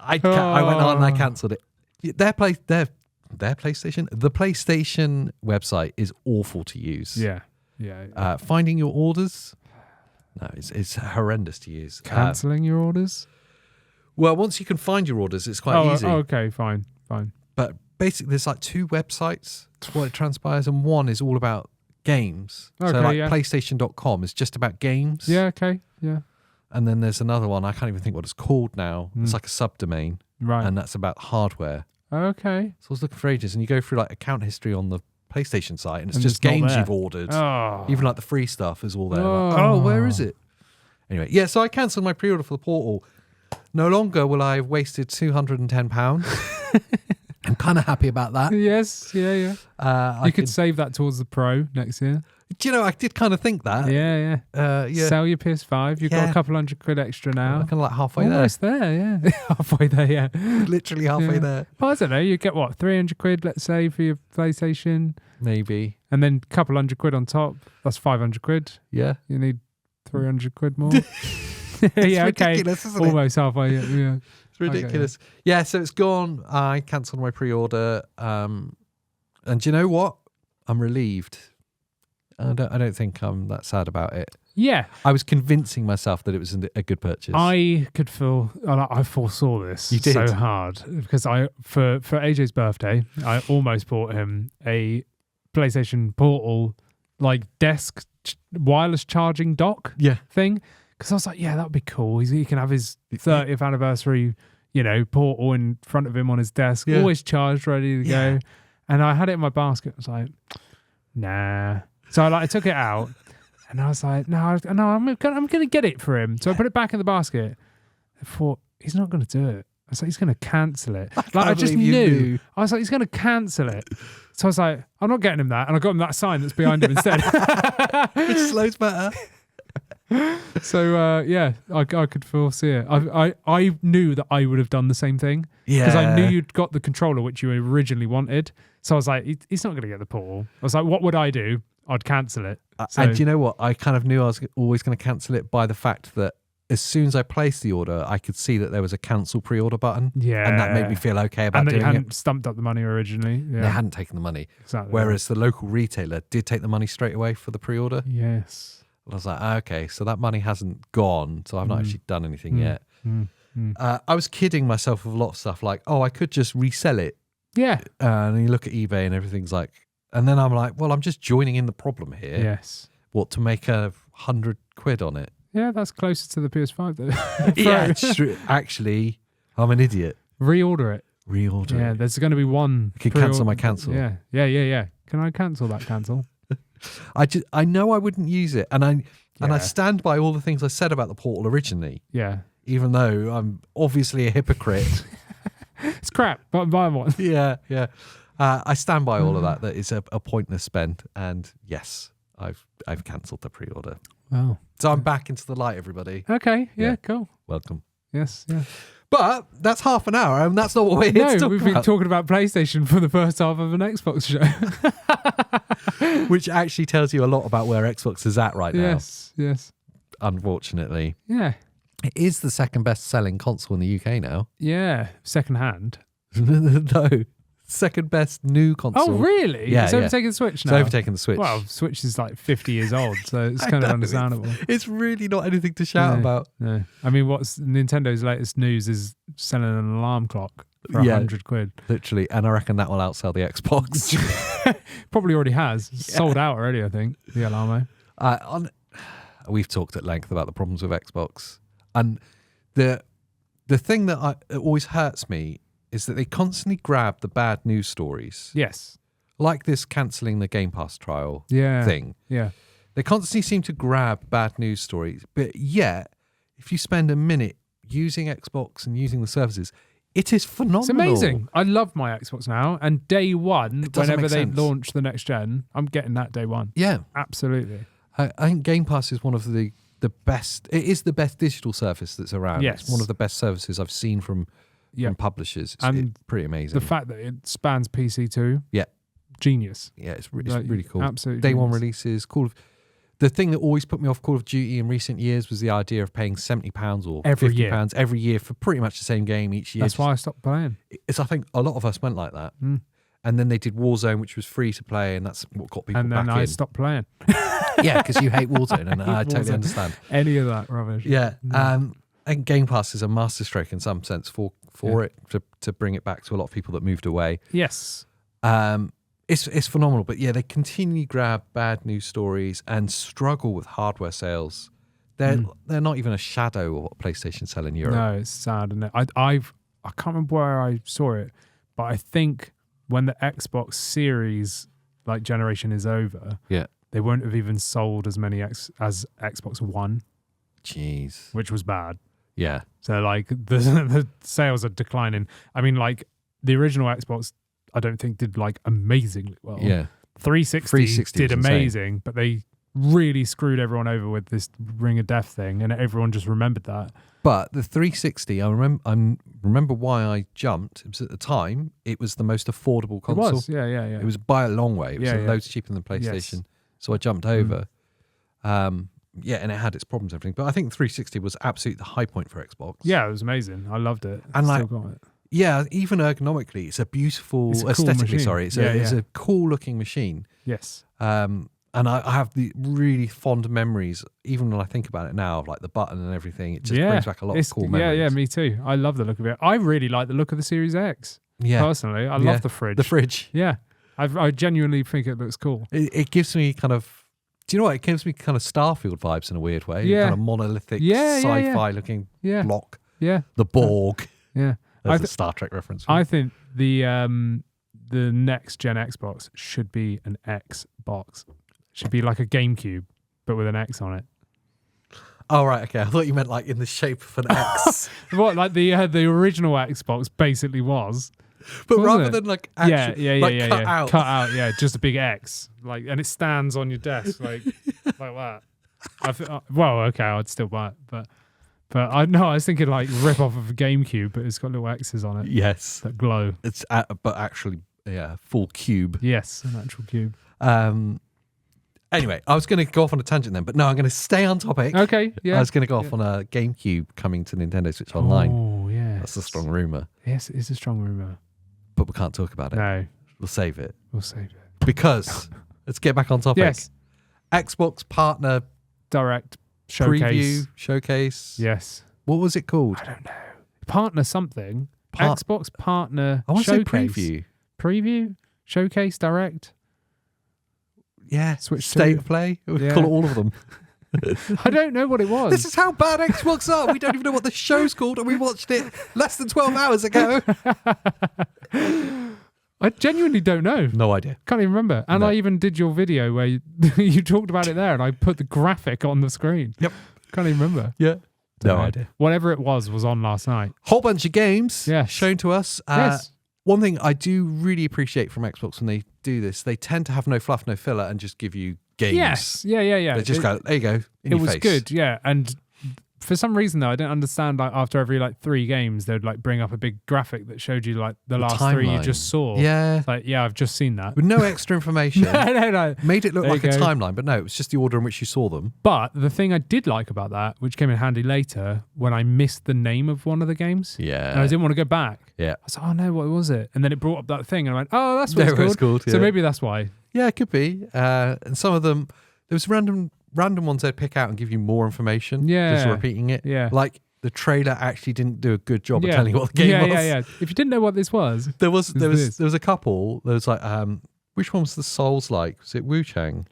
I went on and I cancelled it. Their PlayStation, the PlayStation website is awful to use. Yeah. Finding your orders, no, it's horrendous to use. Cancelling your orders? Well, once you can find your orders, it's quite easy. Okay, fine. But basically, there's like 2 websites, what it transpires, and one is all about games. Okay, so like PlayStation.com is just about games. Yeah, okay, yeah. And then there's another one, I can't even think what it's called now. It's like a subdomain. Right. And that's about hardware. Okay. So I was looking for ages, and you go through like account history on the PlayStation site, and it's just games you've ordered. Oh. Even like the free stuff is all there. Oh. Like, oh, where is it? Anyway, yeah, so I cancelled my pre-order for the Portal. No longer will I have wasted £210. I'm kind of happy about that. Yes, yeah. You could save that towards the Pro next year. Do you know, I did kind of think that. Yeah. Sell your PS5. You've got a couple £100 extra now. I'm kind of like halfway Almost there, yeah. Halfway there, yeah. Literally halfway there. Well, I don't know. You get what, £300, let's say, for your PlayStation. Maybe. And then a couple £100 on top. That's £500. Yeah. You need £300 more. It's ridiculous, isn't it? Almost halfway. Yeah. It's ridiculous. Yeah, so it's gone. I cancelled my pre-order. And do you know what? I'm relieved. I don't think I'm that sad about it. Yeah. I was convincing myself that it was a good purchase. I could feel, I foresaw this You did. so hard because for AJ's birthday, I almost bought him a PlayStation Portal like desk wireless charging dock thing. Because I was like, that would be cool. He can have his 30th anniversary, Portal in front of him on his desk, always charged, ready to go. And I had it in my basket. I was like, nah. So I took it out, and I was like, no, I'm going to get it for him. So I put it back in the basket. I thought, he's not going to do it. I was like, he's going to cancel it. I just knew. I was like, he's going to cancel it. So I was like, I'm not getting him that. And I got him that sign that's behind him instead. Which slows better. So I could foresee it. I knew that I would have done the same thing because I knew you'd got the controller which you originally wanted. So I was like, he's not going to get the Portal. I was like, what would I do? I'd cancel it. And do you know what? I kind of knew I was always going to cancel it by the fact that as soon as I placed the order, I could see that there was a cancel pre-order button. Yeah, and that made me feel okay about doing it. And you hadn't stumped up the money originally. Yeah. They hadn't taken the money. Exactly. Whereas the local retailer did take the money straight away for the pre-order. Yes. I was like, okay, so that money hasn't gone, so I've not actually done anything yet. I was kidding myself with a lot of stuff like, I could just resell it. Yeah. And you look at eBay and everything's like, and then I'm like, well, I'm just joining in the problem here. Yes. What, to make £100 on it? Yeah, that's closer to the PS5 though. Yeah, true. Actually, I'm an idiot. Reorder it. Yeah, there's going to be one. I can cancel my cancel. Yeah. Can I cancel that cancel? I know I wouldn't use it, and I stand by all the things I said about the Portal originally. Yeah. Even though I'm obviously a hypocrite. It's crap, but I'm buying one. Yeah. I stand by all of that. That it's a pointless spend, and yes, I've cancelled the pre-order. Wow. So I'm back into the light, everybody. Okay. Yeah. Cool. Welcome. Yes. Yeah. But that's half an hour, and that's not what we're here to talk we've been talking about PlayStation for the first half of an Xbox show. Which actually tells you a lot about where Xbox is at right now. Yes. Unfortunately. Yeah. It is the second best selling console in the UK now. Yeah. Second hand. No. Second best new console. Oh, really? Yeah. It's overtaken the Switch now. It's overtaken the Switch. Well, Switch is like 50 years old, so it's kind of understandable. It's really not anything to shout about. No. I mean, what's Nintendo's latest news is selling an alarm clock for £100. Literally. And I reckon that will outsell the Xbox. Probably already has. Sold out already, I think, the Alarmo. We've talked at length about the problems with Xbox. And the thing that always hurts me is that they constantly grab the bad news stories. Yes. Like this cancelling the Game Pass trial thing. Yeah. They constantly seem to grab bad news stories. But yet, if you spend a minute using Xbox and using the services, it is phenomenal. It's amazing. I love my Xbox now. And day one, whenever they launch the next gen, I'm getting that day one. Yeah. Absolutely. I think Game Pass is one of the best. It is the best digital service that's around. Yes. It's one of the best services I've seen from publishers. It's pretty amazing. The fact that it spans PC too. Yeah. Genius. Yeah, it's really cool. Absolutely. Day one releases. The thing that always put me off Call of Duty in recent years was the idea of paying £70 or £50 every year for pretty much the same game each year. That's why I stopped playing. I think a lot of us went like that. And then they did Warzone, which was free to play, and that's what got people back in. And then I stopped playing. Yeah, because you hate Warzone, and I totally understand. Any of that rubbish. Yeah. And Game Pass is a masterstroke in some sense for it to bring it back to a lot of people that moved away. Yes. It's phenomenal, but yeah, they continually grab bad news stories and struggle with hardware sales. They're not even a shadow of what PlayStation sell in Europe. No, it's sad, isn't it? I can't remember where I saw it, but I think when the Xbox Series generation is over, they won't have even sold as many as Xbox One. Jeez, which was bad. Yeah. So the sales are declining. I mean, the original Xbox, I don't think did amazingly well. Yeah. 360 did amazing, but they really screwed everyone over with this Ring of Death thing, and everyone just remembered that. But the 360, I remember why I jumped. It was at the time, it was the most affordable console. It was, yeah. It was by a long way. It was loads cheaper than PlayStation. Yes. So I jumped over. And it had its problems and everything. But I think 360 was absolutely the high point for Xbox. Yeah, it was amazing. I loved it. And Still got it. Yeah, even ergonomically, it's a beautiful, aesthetically, it's a cool looking machine. Yes. And I have the really fond memories, even when I think about it now, of the button and everything. It just brings back a lot of cool memories. Yeah, me too. I love the look of it. I really like the look of the Series X. Yeah. Personally, I love the fridge. The fridge. Yeah. I genuinely think it looks cool. It gives me kind of, do you know what? It gives me kind of Starfield vibes in a weird way. Yeah. Kind of monolithic, sci-fi looking block. Yeah. The Borg. Yeah. That's a Star Trek reference. I think the next gen Xbox should be an Xbox. Should be like a GameCube, but with an X on it. Oh, right. Okay. I thought you meant in the shape of an X. What, the original Xbox basically was. But rather than actual, cut out. Cut out, just a big X. And it stands on your desk like that. Okay, I'd still buy it, but I was thinking rip off of a GameCube, but it's got little X's on it. Yes. That glow. It's but actually, full cube. Yes, an actual cube. Anyway, I was going to go off on a tangent then, but no, I'm going to stay on topic. Okay, yeah. I was going to go off on a GameCube coming to Nintendo Switch Online. Oh, yeah. That's a strong rumour. Yes, it is a strong rumour. But we can't talk about it. No. We'll save it. Because, let's get back on topic. Yes. Xbox Partner Direct Showcase. Preview, Showcase. Yes. What was it called? I don't know. Partner something. Xbox Partner I want to Showcase. say Preview. Preview? Showcase Direct? Yeah. Switch State of Play. We call it all of them. I don't know what it was. This is how bad Xbox are. We don't even know what the show's called, and we watched it less than 12 hours ago. I genuinely don't know. No idea. Can't even remember. And I even did your video where you talked about it there, and I put the graphic on the screen. Yep. Can't even remember. Yeah. No idea. Whatever it was on last night. Whole bunch of games shown to us. Yes. One thing I do really appreciate from Xbox when they do this, they tend to have no fluff, no filler, and just give you games. Yes. Yeah. They just go, there you go. It was good, yeah. And for some reason, though, I didn't understand, after every 3 games, they'd bring up a big graphic that showed you the last timeline. 3 you just saw. Yeah. I've just seen that. With no extra information. No. Made it look like a timeline, but no, it was just the order in which you saw them. But the thing I did like about that, which came in handy later, when I missed the name of one of the games. Yeah. And I didn't want to go back. Yeah. I was like, oh no, what was it? And then it brought up that thing, and I went, oh, that's what it's called. Yeah. So maybe that's why. Yeah, it could be. And some of them, there was random ones they'd pick out and give you more information. Yeah. Just repeating it. Yeah. The trailer actually didn't do a good job of telling you what the game was. Yeah. If you didn't know what this was, there was a couple. There was which one was the Souls like? Was it Wu Chang?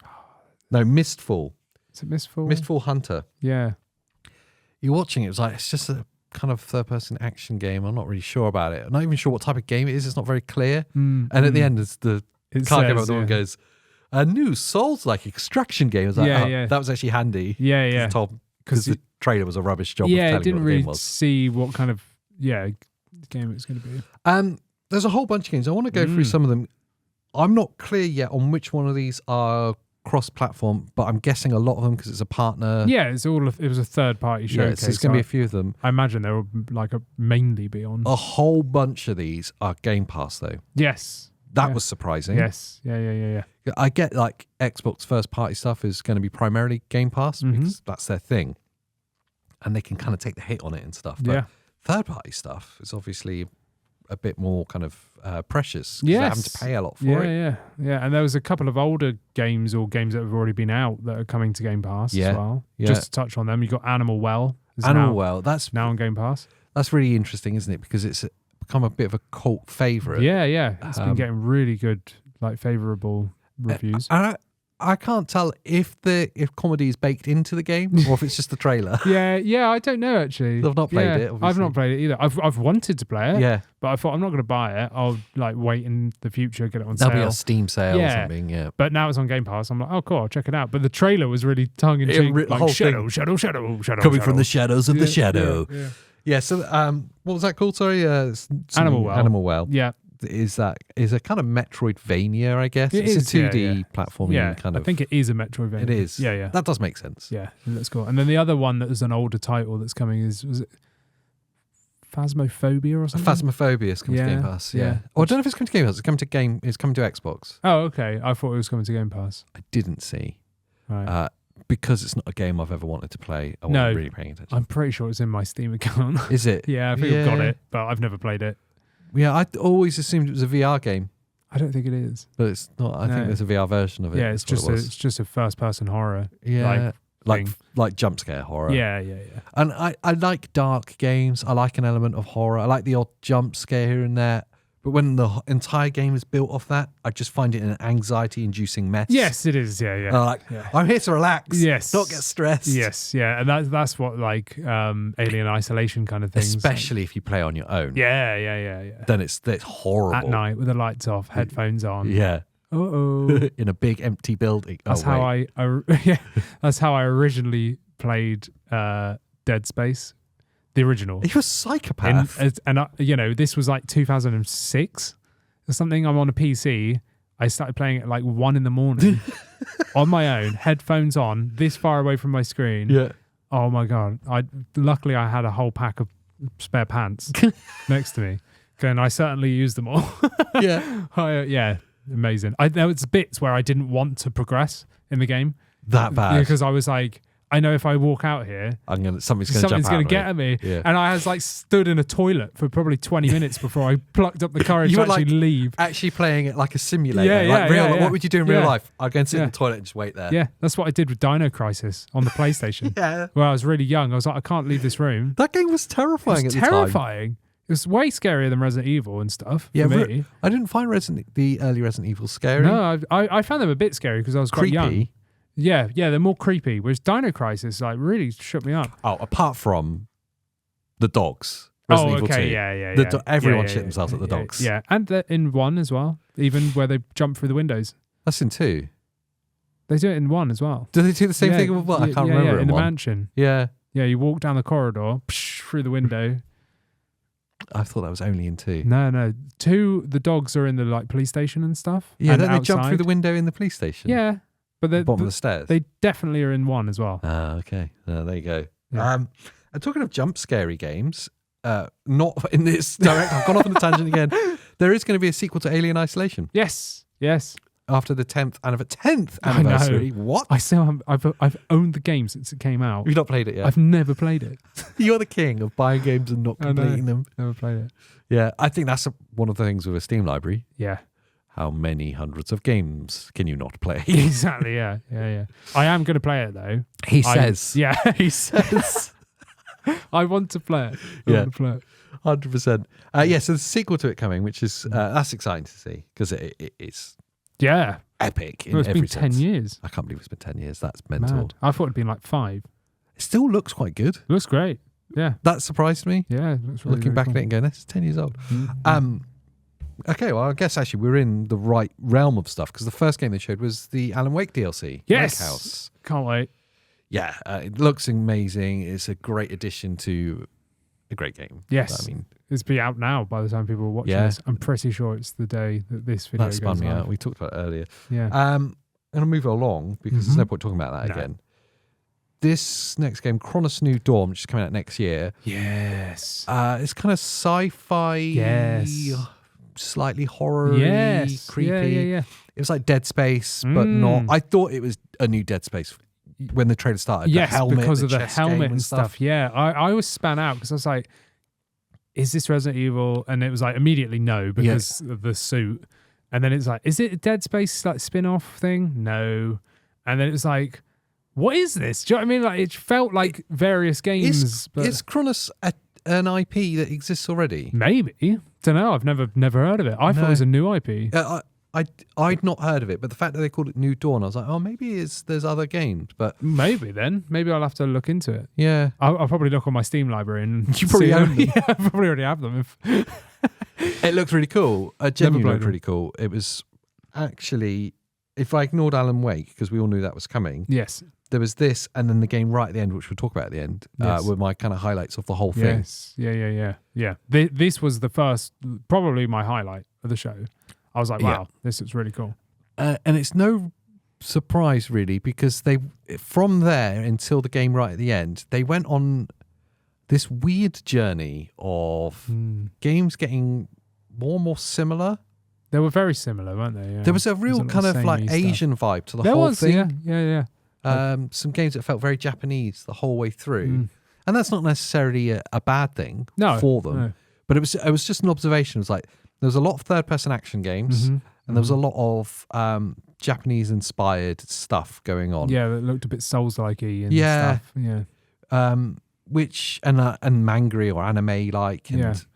No, Mistfall. Is it Mistfall? Mistfall Hunter. Yeah. You're watching it. It's it's just a kind of third-person action game. I'm not really sure about it. I'm not even sure what type of game it is. It's not very clear. And at the end, the card game up the one goes, a new Souls-like extraction game. I was that was actually handy. Yeah. Because the trailer was a rubbish job. Yeah, of it telling didn't what the really game was. see what kind of game it was going to be. There's a whole bunch of games. I want to go through some of them. I'm not clear yet on which one of these are cross-platform, but I'm guessing a lot of them because it's a partner. Yeah, it was a third-party showcase. Yeah, there's going to be a few of them. I imagine they will mainly be on. A whole bunch of these are Game Pass, though. Yes. That was surprising. Yes. Yeah. I get like Xbox first-party stuff is going to be primarily Game Pass because that's their thing. And they can kind of take the hit on it and stuff. But third-party stuff is obviously a bit more kind of precious because they're having to pay a lot for it. Yeah. And there was a couple of older games or games that have already been out that are coming to Game Pass as well. Yeah. Just to touch on them, you got Animal Well. That's now on Game Pass. That's really interesting, isn't it? Because it's become a bit of a cult favorite. Yeah. It's been getting really good, favorable reviews. I can't tell if comedy is baked into the game or if it's just the trailer. Yeah, I don't know actually. I've not played it. Obviously. I've not played it either. I've wanted to play it. Yeah, but I thought I'm not going to buy it. I'll wait in the future, get it on sale. There'll be a Steam sale or something. Yeah, but now it's on Game Pass. I'm like, oh cool, I'll check it out. But the trailer was really tongue in cheek, shadow, coming from the shadows of the shadow. Yeah. So, what was that called? Sorry, Animal Well. Animal Well. Yeah. Is a kind of Metroidvania, I guess. It's a 2D platforming kind of. I think it is a Metroidvania. It is. Yeah. That does make sense. Yeah, that's cool. And then the other one that is an older title that's coming was it Phasmophobia or something? Phasmophobia is coming to Game Pass. Yeah. I don't know if it's coming to Game Pass. It's coming to Xbox. Oh, okay. I thought it was coming to Game Pass. I didn't see. Right. Because it's not a game I've ever wanted to play. I wasn't really paying attention. I'm pretty sure it's in my Steam account. Is it? Yeah, I think I've got it, but I've never played it. Yeah, I always assumed it was a VR game. I don't think it is. But it's not. I think there's a VR version of it. Yeah, it's just a first-person horror. Yeah, like jump scare horror. Yeah. And I like dark games. I like an element of horror. I like the odd jump scare here and there. But when the entire game is built off that, I just find it an anxiety-inducing mess. Yes, it is. Yeah. I'm here to relax. Yes. Not get stressed. Yes. Yeah. And that's what Alien Isolation kind of thing. Especially if you play on your own. Yeah. Then it's horrible. At night with the lights off, headphones on. Yeah. Uh-oh. In a big empty building. That's that's how I originally played Dead Space. The original. You're a psychopath. And this was 2006 or something. I'm on a PC. I started playing at 1 a.m. on my own, headphones on, this far away from my screen. Yeah. Oh my God. Luckily I had a whole pack of spare pants next to me. And I certainly used them all. Yeah. Amazing. There was bits where I didn't want to progress in the game. That bad. Because I was like, I know if I walk out here, something's going to get at me. Yeah. And I was stood in a toilet for probably 20 minutes before I plucked up the courage to actually leave. Actually playing it like a simulator. Yeah. What would you do in real life? I'd go and sit in the toilet and just wait there. Yeah, that's what I did with Dino Crisis on the PlayStation. Yeah. Where I was really young. I was like, I can't leave this room. That game was terrifying at the time. Terrifying. It was way scarier than Resident Evil and stuff. Yeah, for me. I didn't find the early Resident Evil scary. No, I found them a bit scary because I was quite young. Yeah, they're more creepy. Whereas Dino Crisis really shook me up. Oh, apart from the dogs. Resident Evil 2. Yeah. Everyone shit themselves at the dogs. Yeah, and in 1 as well, even where they jump through the windows. That's in 2. They do it in 1 as well. Do they do the same thing with what? I can't remember. In the mansion. Yeah. Yeah, you walk down the corridor, through the window. I thought that was only in 2. No. 2, the dogs are in the police station and stuff. Yeah, and don't they jump through the window in the police station? Yeah. But the bottom of the stairs. They definitely are in 1 as well. Ah, okay. There you go. Yeah. And talking of jump scary games, not in this direct. I've gone off on a tangent again. There is going to be a sequel to Alien Isolation. Yes. After the 10th anniversary. What? I've owned the game since it came out. You've not played it yet? I've never played it. You're the king of buying games and not completing them. Never played it. Yeah, I think that's one of the things with a Steam library. Yeah. How many hundreds of games can you not play? Exactly, yeah. I am going to play it, though. He says. Yeah. He says. I want to play it. I want to play it. 100%. So there's a sequel to it coming, which is, that's exciting to see, because it's epic in it's every been sense. 10 years. I can't believe it's been 10 years. That's mental. Mad. I thought it'd been 5. It still looks quite good. It looks great. Yeah. That surprised me. Yeah. It looks really, looking back at it and going, this is 10 years old. Mm-hmm. Okay, well, I guess actually we're in the right realm of stuff because the first game they showed was the Alan Wake DLC. Yes. Wake House. Can't wait. Yeah, it looks amazing. It's a great addition to a great game. Yes. I mean, it's be out now by the time people are watching this. I'm pretty sure it's the day that this video that spun goes me live. out. We talked about it earlier. Yeah. I'm going to move it along because there's no point talking about that again. This next game, Chronos New Dawn, which is coming out next year. Yes. It's kind of sci-fi, slightly horror, creepy. Yeah. It was like Dead Space, but not. I thought it was a new Dead Space when the trailer started. Yes, the helmet, because of the chest helmet game and stuff. Yeah, I was span out because I was like, is this Resident Evil? And it was like immediately no because of the suit. And then it's like, is it a Dead Space like spin-off thing? No. And then it was like, what is this? Do you know what I mean? Like, it felt like various games. Is Chronos an IP that exists already? Maybe. Don't know. I've never heard of it. I thought it was a new IP. I'd not heard of it, but the fact that they called it New Dawn, I was like, oh, maybe there's other games, but maybe then. Maybe I'll have to look into it. Yeah, I'll probably look on my Steam library and you probably have them. Yeah, I probably already have them. It looked really cool. Genuinely looked really cool. It was actually, if I ignored Alan Wake because we all knew that was coming. Yes. There was this, and then the game right at the end, which we'll talk about at the end, were my kind of highlights of the whole thing. Yes. Yeah. This was the first, probably my highlight of the show. I was like, wow, this is really cool. And it's no surprise, really, because from there until the game right at the end, they went on this weird journey of games getting more and more similar. They were very similar, weren't they? Yeah. There was a real kind of like Asian vibe to the whole thing. Yeah. Some games that felt very Japanese the whole way through. And that's not necessarily a bad thing for them. No. But it was just an observation. It was like, there was a lot of third-person action games, and there was a lot of Japanese-inspired stuff going on. Yeah, that looked a bit Souls-like-y and stuff. Yeah. Which, and manga or anime-like. And it's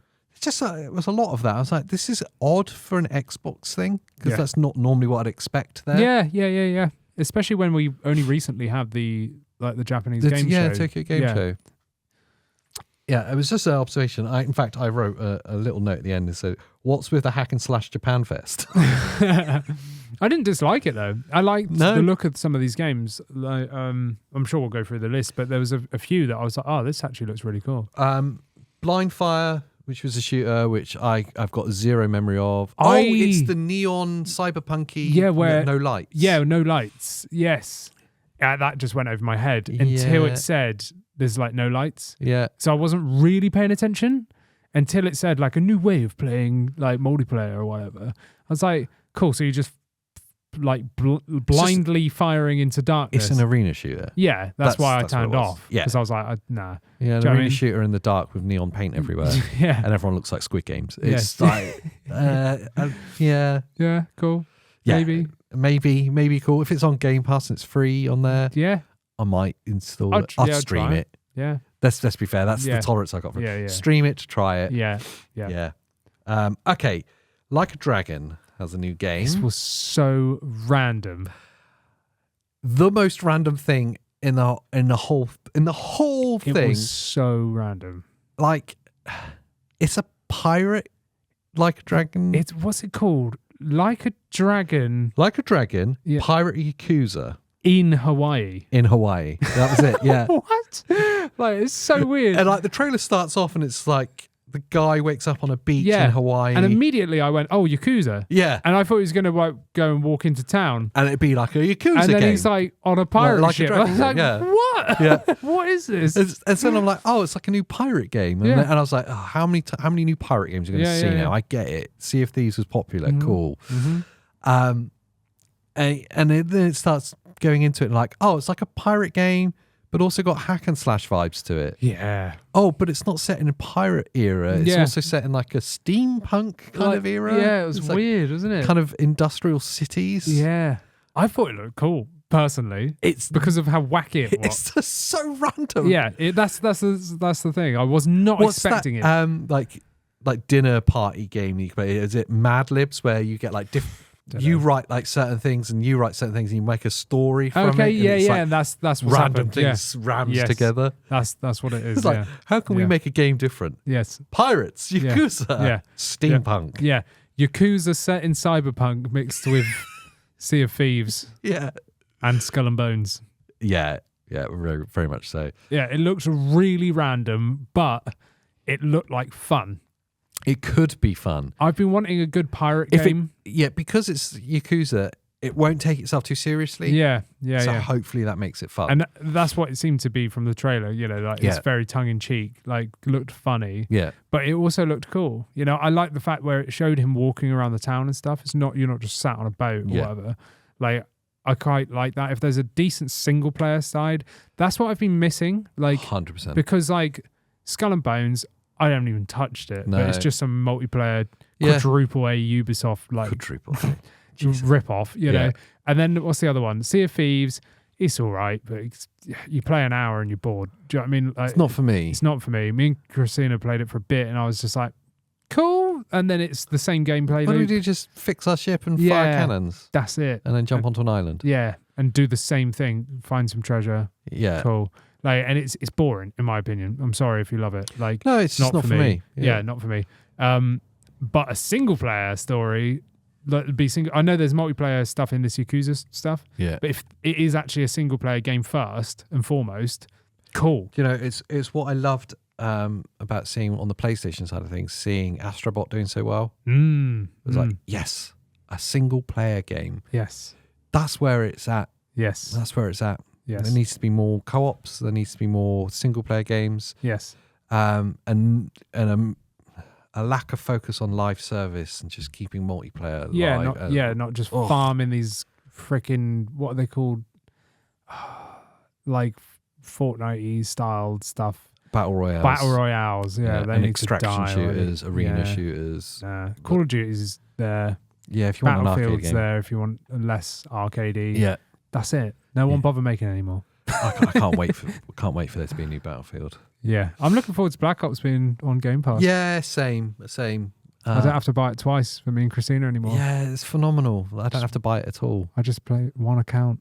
just, it was a lot of that. I was like, this is odd for an Xbox thing, because that's not normally what I'd expect there. Yeah. Especially when we only recently had the Japanese game show. Yeah, Tokyo Game Show. Yeah, it was just an observation. In fact, I wrote a little note at the end that said, what's with the hack and slash Japan Fest? I didn't dislike it, though. I liked the look of some of these games. Like, I'm sure we'll go through the list, but there was a few that I was like, oh, this actually looks really cool. Blind Fire, which was a shooter, which I've got zero memory of. It's the neon cyberpunky where no lights. Yeah, no lights. Yes. That just went over my head until it said there's like no lights. Yeah. So I wasn't really paying attention until it said like a new way of playing like multiplayer or whatever. I was like, cool. So you just like blindly firing into darkness. It's an arena shooter. Yeah. That's why I turned off. Yeah. Because I was like, nah. Yeah, an arena shooter in the dark with neon paint everywhere. Yeah. And everyone looks like Squid Games. It's like, yeah. Yeah, cool. Yeah. Maybe cool. If it's on Game Pass and it's free on there, I might install it. I'll stream it. Yeah. Let's be fair. That's the tolerance I got for it. Stream it to try it. Yeah. Okay. Like a Dragon has a new game. This was so random. The most random thing in the whole thing. It was so random. Like, it's a pirate Like a Dragon. What's it called? Like a Dragon. Like a Dragon, Pirate Yakuza. In Hawaii. That was it, yeah. What? Like, it's so weird. And like the trailer starts off and it's like the guy wakes up on a beach in Hawaii. And immediately I went, oh, Yakuza. Yeah. And I thought he was going to like, go and walk into town. And it'd be like a Yakuza game. And then he's like on a pirate like ship. A Dragon, I was like, what? Yeah. What is this? And then I'm like, oh, it's like a new pirate game. And, and I was like, oh, how many new pirate games are you going to see now? I get it. Sea of Thieves was popular. Mm-hmm. Cool. Mm-hmm. And then it starts going into it like, oh, it's like a pirate game, but also got hack and slash vibes to it. Yeah. Oh, but it's not set in a pirate era. It's also set in like a steampunk kind of era. Yeah, it was weird, wasn't it? Kind of industrial cities. Yeah. I thought it looked cool, personally. It's because of how wacky it was. It's just so random. Yeah, that's the thing. I was not expecting it. Like dinner party game you play. Is it Mad Libs where you get like different... You write like certain things and you write certain things and you make a story from it. And that's what's random happened. things rammed together. That's what it is. It's like, how can we make a game different? Yes. Pirates, Yakuza, steampunk. Yeah. Yakuza set in cyberpunk mixed with Sea of Thieves. Yeah. And Skull and Bones. Yeah. Yeah, very, very much so. Yeah, it looks really random, but it looked like fun. It could be fun. I've been wanting a good pirate game. Because it's Yakuza, it won't take itself too seriously. Yeah. So hopefully that makes it fun. And that's what it seemed to be from the trailer. Like it's very tongue in cheek, like looked funny. Yeah. But it also looked cool. I like the fact where it showed him walking around the town and stuff. You're not just sat on a boat or whatever. Like I quite like that. If there's a decent single player side, that's what I've been missing. Like 100%. Because like Skull and Bones, I haven't even touched it. No. But it's just some multiplayer quadruple A Ubisoft like quadruple rip off, know. And then what's the other one? Sea of Thieves. It's all right, but you play an hour and you're bored. Do you know what I mean? Like, it's not for me. It's not for me. Me and Christina played it for a bit, and I was just like, cool. And then it's the same gameplay. What do we do? Just fix our ship and fire cannons. That's it. And then jump onto an island. Yeah, and do the same thing. Find some treasure. Yeah. Cool. Like, and it's boring in my opinion. I'm sorry if you love it. Like, no, it's just not for me. Yeah, not for me. But a single player story. I know there's multiplayer stuff in this Yakuza stuff. Yeah. But if it is actually a single player game first and foremost, cool. It's what I loved about seeing on the PlayStation side of things, seeing Astrobot doing so well. It was like, yes, a single player game. Yes. That's where it's at. Yes. That's where it's at. Yes. There needs to be more co-ops. There needs to be more single player games. Yes. And a lack of focus on live service and just keeping multiplayer live. Not just farming these freaking, what are they called? Like Fortnite-y styled stuff. Battle Royales. Battle Royales, they and need extraction to die shooters, arena shooters. Call of Duty is there. Yeah, if you want an arcade Battlefield's game. there if you want less arcadey. Yeah. That's it. No one bother making it anymore. I can't wait for there to be a new Battlefield. Yeah, I'm looking forward to Black Ops being on Game Pass. Yeah, same. I don't have to buy it twice for me and Christina anymore. Yeah, it's phenomenal. I don't have to buy it at all. I just play one account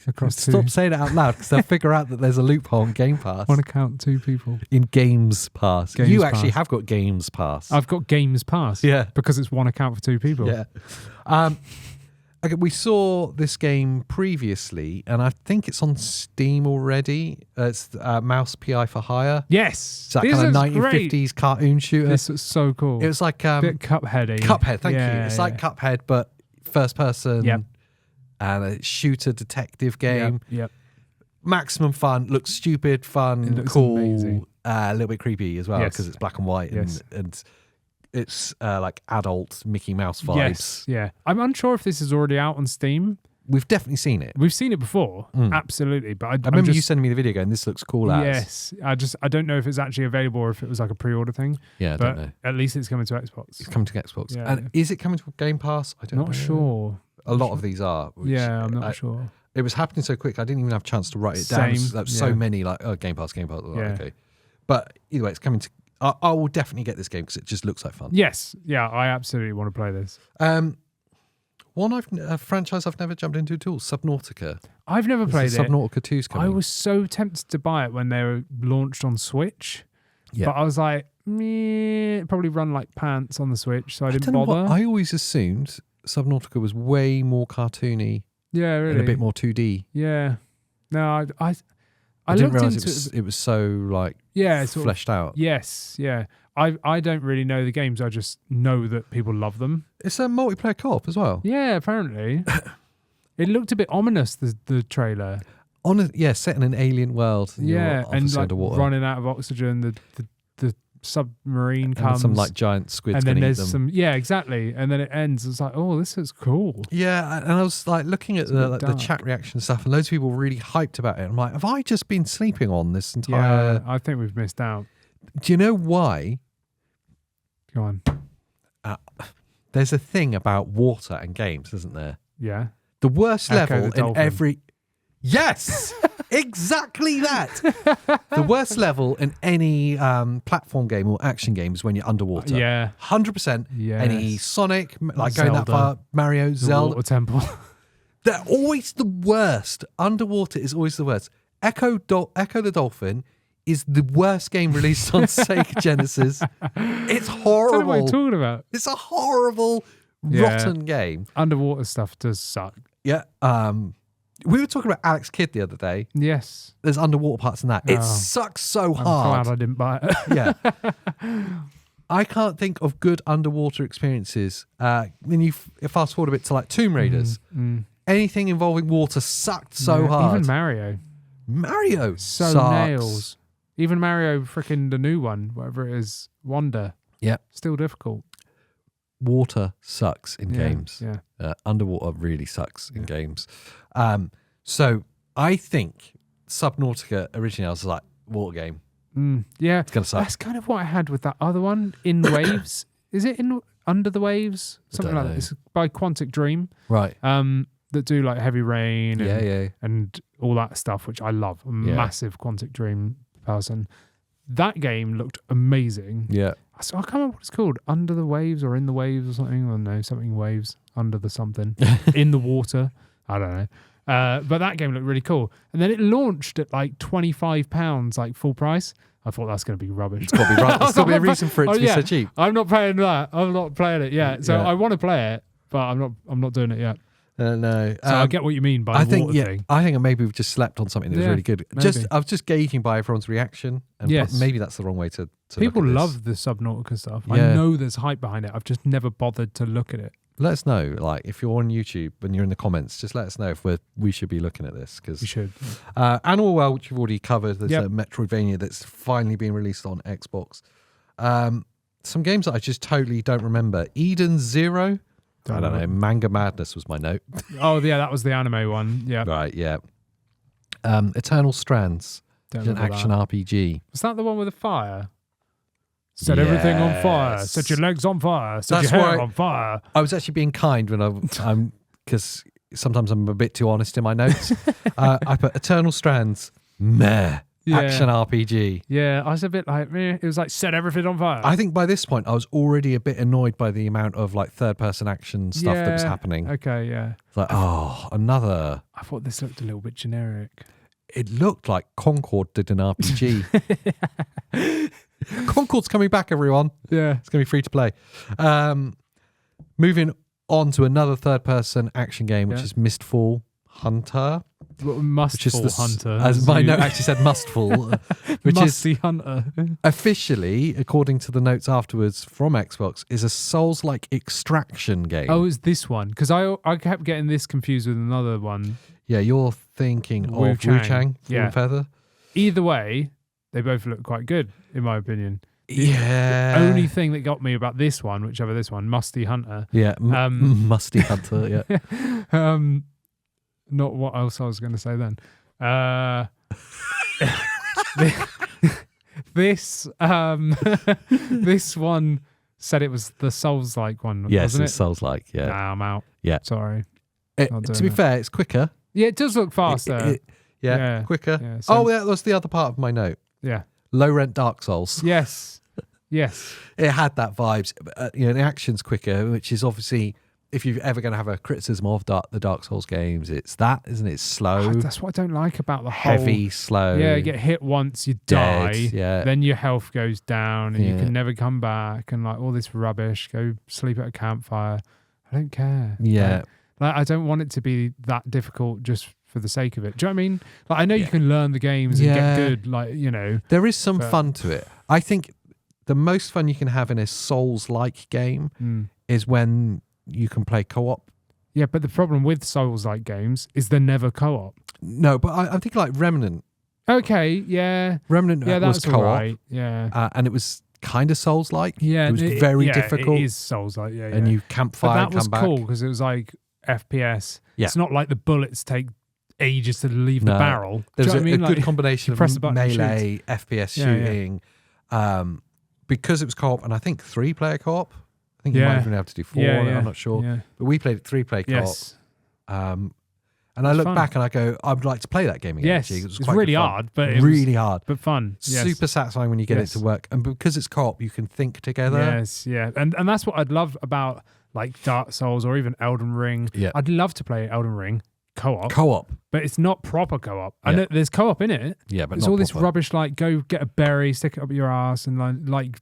across Stop saying it out loud because they'll figure out that there's a loophole in Game Pass. One account, 2 people. In Games Pass. You actually have got Games Pass. I've got Games Pass. Yeah. Because it's one account for 2 people. Yeah. Okay, we saw this game previously, and I think it's on Steam already. It's Mouse PI for Hire. Yes. It's that kind of 1950s great. Cartoon shooter. This is so cool. It was like bit Cuphead-y. Cuphead, thank you. It's like Cuphead, but first person and a shooter detective game. Yep. Maximum fun. Looks stupid, fun, cool, a little bit creepy as well because it's black and white and it's like adult Mickey Mouse vibes. Yes, yeah. I'm unsure if this is already out on Steam. We've definitely seen it. We've seen it before, absolutely. But I remember you sending me the video going, this looks cool as. Yes, I don't know if it's actually available or if it was like a pre-order thing. Yeah, I don't know. At least it's coming to Xbox. It's coming to Xbox. Yeah. And is it coming to Game Pass? I don't know. Not sure. A lot of these are. I'm not sure. It was happening so quick, I didn't even have a chance to write it down. So many Game Pass. Okay. But either way, it's coming to... I will definitely get this game because it just looks like fun. Yes. Yeah, I absolutely want to play this. A franchise I've never jumped into at all, Subnautica. I've never played it. Subnautica 2's coming. I was so tempted to buy it when they were launched on Switch. Yeah. But I was like, meh, probably run like pants on the Switch, so I didn't bother. I always assumed Subnautica was way more cartoony. Yeah, really. And a bit more 2D. Yeah. No, I didn't realise it was so like fleshed out. Yes, yeah. I don't really know the games. I just know that people love them. It's a multiplayer co-op as well. Yeah, apparently. It looked a bit ominous, the trailer. Set in an alien world. Yeah, and like underwater. running out of oxygen. The submarine comes. And some like giant squids and then gonna there's eat them. some. Yeah, exactly. And then it ends. It's like, oh, this is cool. Yeah, and I was like looking at the chat reaction stuff, and loads of people were really hyped about it. I'm like, have I just been sleeping on this entire? Yeah, I think we've missed out. Do you know why? Go on. There's a thing about water and games, isn't there? Yeah. The worst Echo level the in Dolphin. every... Yes! Exactly that! The worst level in any platform game or action game is when you're underwater. Yeah. 100%. Yes. Any Sonic, like Zelda. going that far, Mario, The Zelda. Water Temple. They're always the worst. Underwater is always the worst. Echo the Dolphin is the worst game released on Sega Genesis. It's horrible. I don't know what you're talking about. It's a horrible, rotten game. Underwater stuff does suck. Yeah. We were talking about Alex Kidd the other day. Yes. There's underwater parts in that. It sucks so hard. I'm glad I didn't buy it. Yeah. I can't think of good underwater experiences. When you fast forward a bit to like Tomb Raiders, anything involving water sucked so hard. Even Mario. Mario so sucks. nails. Even Mario, freaking the new one, whatever it is, Wonder. Yeah. Still difficult. Water sucks in games. Yeah. Underwater really sucks in games. So I think Subnautica originally I was like, water game. Yeah. It's going to suck. That's kind of what I had with that other one, In Waves. Is it in Under the Waves? Something like that. It's by Quantic Dream. Right. That do like Heavy Rain and all that stuff, which I love. I'm a massive Quantic Dream person. That game looked amazing. Yeah. So I can't remember what it's called. Under the Waves or In the Waves or something. I don't know. Something waves. Under the something. In the water. I don't know. But that game looked really cool. And then it launched at like £25, like full price. I thought that's going to be rubbish. It's got to be right. There's got to be a reason for it to be so cheap. I'm not playing that. I'm not playing it yet. So I want to play it, but I'm not doing it yet. No. So I get what you mean by the water thing. I think maybe we've just slept on something that was really good. I was just gauging by everyone's reaction, and maybe that's the wrong way to People look at love the Subnautica stuff. Yeah. I know there's hype behind it. I've just never bothered to look at it. Let us know, like if you're on YouTube and you're in the comments, just let us know if we should be looking at this because we should. Animal Well, which you've already covered, there's a Metroidvania that's finally being released on Xbox. Some games that I just totally don't remember. Eden Zero. I don't know. Manga Madness was my note. Oh yeah, that was the anime one. Yeah. Right. Yeah. Eternal Strands. An action RPG. Was that the one with the fire? Set everything on fire. Set your legs on fire. Set your hair on fire. I was actually being kind when I'm because sometimes I'm a bit too honest in my notes. I put Eternal Strands. Meh. Action RPG. Yeah, I was a bit like, it was like set everything on fire. I think by this point I was already a bit annoyed by the amount of like third person action stuff that was happening. Okay, yeah. It's like, another. I thought this looked a little bit generic. It looked like Concord did an RPG. Concord's coming back, everyone. Yeah. It's going to be free to play. Moving on to another third person action game, which is Mistfall Hunter. Mustfall Hunter. As my note actually said, Mustfall. Which Musty is Hunter. Officially, according to the notes afterwards from Xbox, is a Souls-like extraction game. Oh, it's this one. Because I kept getting this confused with another one. Yeah, you're thinking of Wu Chang, Feather. Either way, they both look quite good, in my opinion. Yeah. The only thing that got me about this one, whichever this one, Musty Hunter. Yeah, Musty Hunter, yeah. Not what else I was going to say then. This one said it was the Souls-like one, wasn't it? It's Souls-like, yeah. Nah, I'm out. Yeah. Sorry. To be fair, it's quicker. Yeah, it does look faster. Quicker. Yeah, so, that was the other part of my note. Yeah. Low-rent Dark Souls. Yes. It had that vibes. The action's quicker, which is obviously... If you're ever going to have a criticism of the Dark Souls games, it's that, isn't it? It's slow. That's what I don't like about the heavy, slow. Yeah, you get hit once, you die. Yeah. Then your health goes down and you can never come back and like all this rubbish. Go sleep at a campfire. I don't care. Yeah. Like I don't want it to be that difficult just for the sake of it. Do you know what I mean? Like I know you can learn the games and get good, There is some fun to it. I think the most fun you can have in a Souls-like game is when you can play co-op. Yeah, but the problem with Souls-like games is they're never co-op. No, but I'm thinking like Remnant. Okay, yeah. Remnant was co-op. Right. Yeah. And it was kind of Souls-like. Yeah. It was very difficult. It is Souls-like, yeah. And you campfire and come back. But that was cool because it was like FPS. Yeah. It's not like the bullets take ages to leave the barrel. There's a good combination of melee, FPS shooting. Because it was co-op, and I think 3-player co-op. I think you might have been able to do 4 on it, I'm not sure. Yeah. But we played 3-player co-op. Yes. And I look back and I go, I'd like to play that game again. Yes. It was it's really hard, but really hard. But fun. Super satisfying when you get it to work. And because it's co-op, you can think together. Yes, yeah. And that's what I'd love about like Dark Souls or even Elden Ring. Yeah. I'd love to play Elden Ring co-op. But it's not proper co-op. I know there's co-op in it. Yeah, but it's all this rubbish like go get a berry, stick it up your ass and like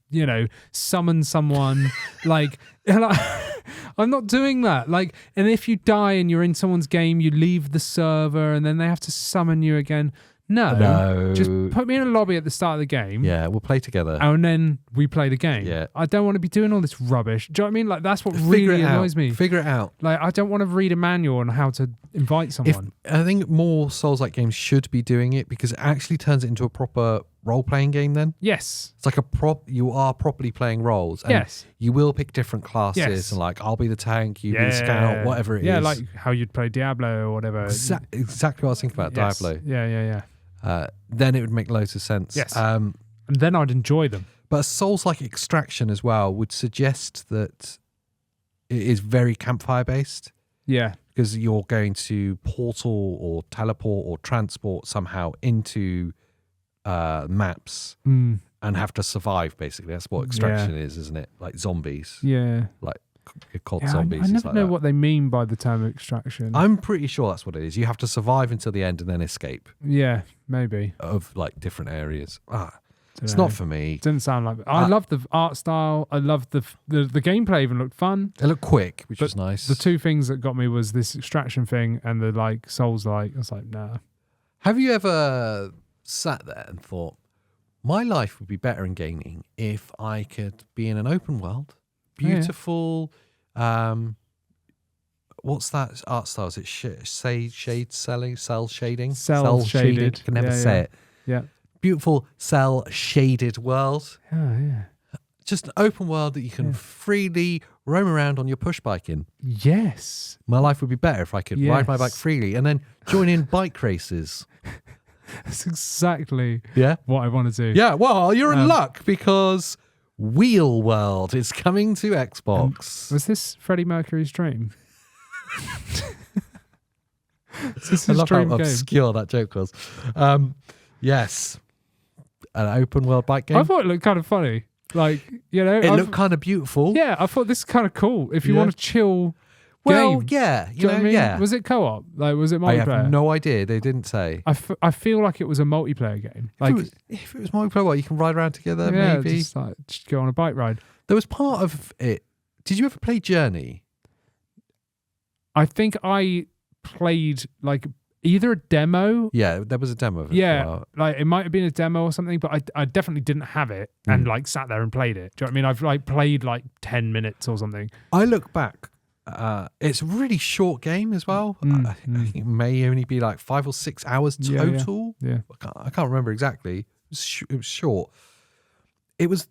summon someone. like I'm not doing that. Like, and if you die and you're in someone's game, you leave the server and then they have to summon you again. No. Just put me in a lobby at the start of the game. Yeah, we'll play together. And then we play the game. Yeah. I don't want to be doing all this rubbish. Do you know what I mean? Like, that's what really annoys me. Figure it out. Like, I don't want to read a manual on how to invite someone. I think more Souls-like games should be doing it because it actually turns it into a proper role-playing game then. Yes. It's like you are properly playing roles. And yes. You will pick different classes Yes. and like, I'll be the tank, you be the scout, whatever it is. Yeah, like how you'd play Diablo or whatever. Exactly what I was thinking about, yes. Diablo. Yeah. Then it would make loads of sense. Yes. And then I'd enjoy them. But a Souls-like Extraction as well would suggest that it is very campfire based. Yeah. Because you're going to portal or teleport or transport somehow into maps and have to survive, basically. That's what Extraction is, isn't it? Like zombies. Yeah. Like COD zombies. I never like know that. what they mean by the term extraction. I'm pretty sure that's what it is. You have to survive until the end and then escape. Yeah, maybe. Of like different areas. It's know. not for me. Didn't sound like it. I love the art style. I love the gameplay even looked fun. It looked quick, which was nice. The two things that got me was this extraction thing and the like Souls-like. I was like, nah. Have you ever sat there and thought, my life would be better in gaming if I could be in an open world, beautiful, what's that art style? Is it cell shading? Cell shaded. I can never say it. Yeah. Beautiful cell shaded world. Yeah. Just an open world that you can freely roam around on your push bike in. Yes. My life would be better if I could ride my bike freely and then join in bike races. That's exactly what I want to do. Yeah, well, you're in luck because Wheel World is coming to Xbox. Was this Freddie Mercury's dream? I love how obscure that joke was. Yes. An open world bike game. I thought it looked kind of funny. Like, you know. It looked kind of beautiful. Yeah, I thought this is kind of cool. If you want to chill game. Yeah. You know what I mean? Yeah. Was it co-op? Like, was it multiplayer? I have no idea. They didn't say. I feel like it was a multiplayer game. Like, if it was multiplayer, what, you can ride around together, yeah, maybe? Just go on a bike ride. There was part of it. Did you ever play Journey? I think I played like either a demo. Yeah, there was a demo of it. Yeah, like it might have been a demo or something, but I definitely didn't have it and like sat there and played it. Do you know what I mean? I've like played like 10 minutes or something. I look back. It's a really short game as well. I think it may only be like 5 or 6 hours total. Yeah. I can't remember exactly. It was short. It was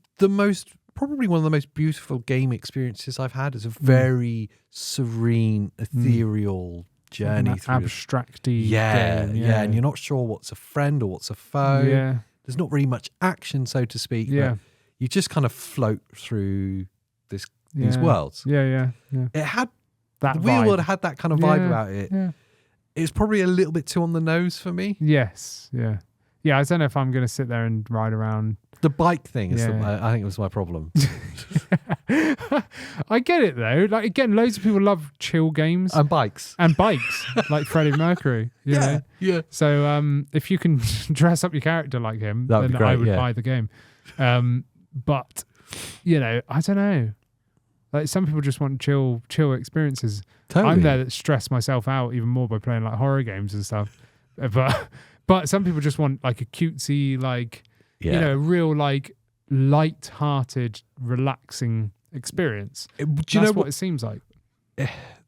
probably one of the most beautiful game experiences I've had. It's a very serene, ethereal journey through abstracty game. Yeah, and you're not sure what's a friend or what's a foe. Yeah. There's not really much action, so to speak. Yeah. You just kind of float through these worlds. Yeah. It had that the Wheel World had that kind of vibe about it. Yeah. It's probably a little bit too on the nose for me. Yes. Yeah. Yeah, I don't know if I'm going to sit there and ride around. The bike thing is, I think, was my problem. I get it though. Like again, loads of people love chill games and bikes, like Freddie Mercury. You know? Yeah. So if you can dress up your character like him, then I would buy the game. But you know, I don't know. Like some people just want chill experiences. Totally. I'm there that stress myself out even more by playing like horror games and stuff. But some people just want like a cutesy, like you know, real like light-hearted, relaxing experience. Do you know what it seems like?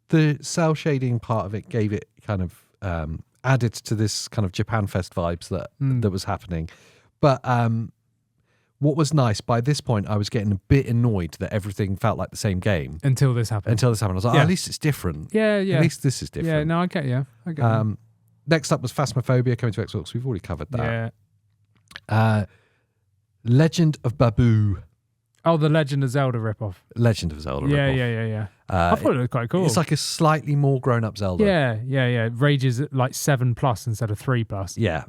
The cell shading part of it gave it kind of added to this kind of Japan Fest vibes that was happening. But what was nice, by this point, I was getting a bit annoyed that everything felt like the same game. Until this happened. I was like, at least it's different. Yeah. At least this is different. Yeah, no, I get you. Next up was Phasmophobia coming to Xbox. We've already covered that. Yeah. Legend of Babu. Oh, the Legend of Zelda ripoff. Legend of Zelda ripoff. Yeah. I thought it was quite cool. It's like a slightly more grown-up Zelda. Yeah. Rages at like 7+ instead of 3+. Yeah.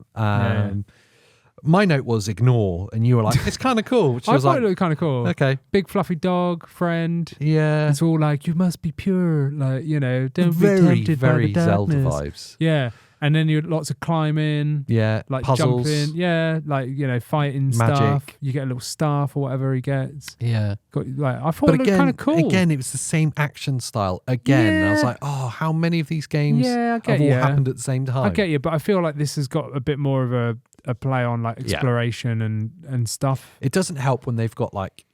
My note was ignore, and you were like, it's kind of cool. Which I was thought like, it looked kind of cool. Okay. Big fluffy dog, friend. Yeah. It's all like, you must be pure. Like, you know, don't be very, tempted by very the Zelda darkness. vibes. Yeah. And then you had lots of climbing. Yeah, Like puzzles. jumping. Yeah, like, fighting Magic. stuff. You get a little staff or whatever he gets. Yeah. I thought it looked kind of cool. Again, it was the same action style. Again, and I was Yeah. like, oh, how many of these games have all happened at the same time? I get you, but I feel like this has got a bit more of a play on like exploration and stuff. It doesn't help when they've got like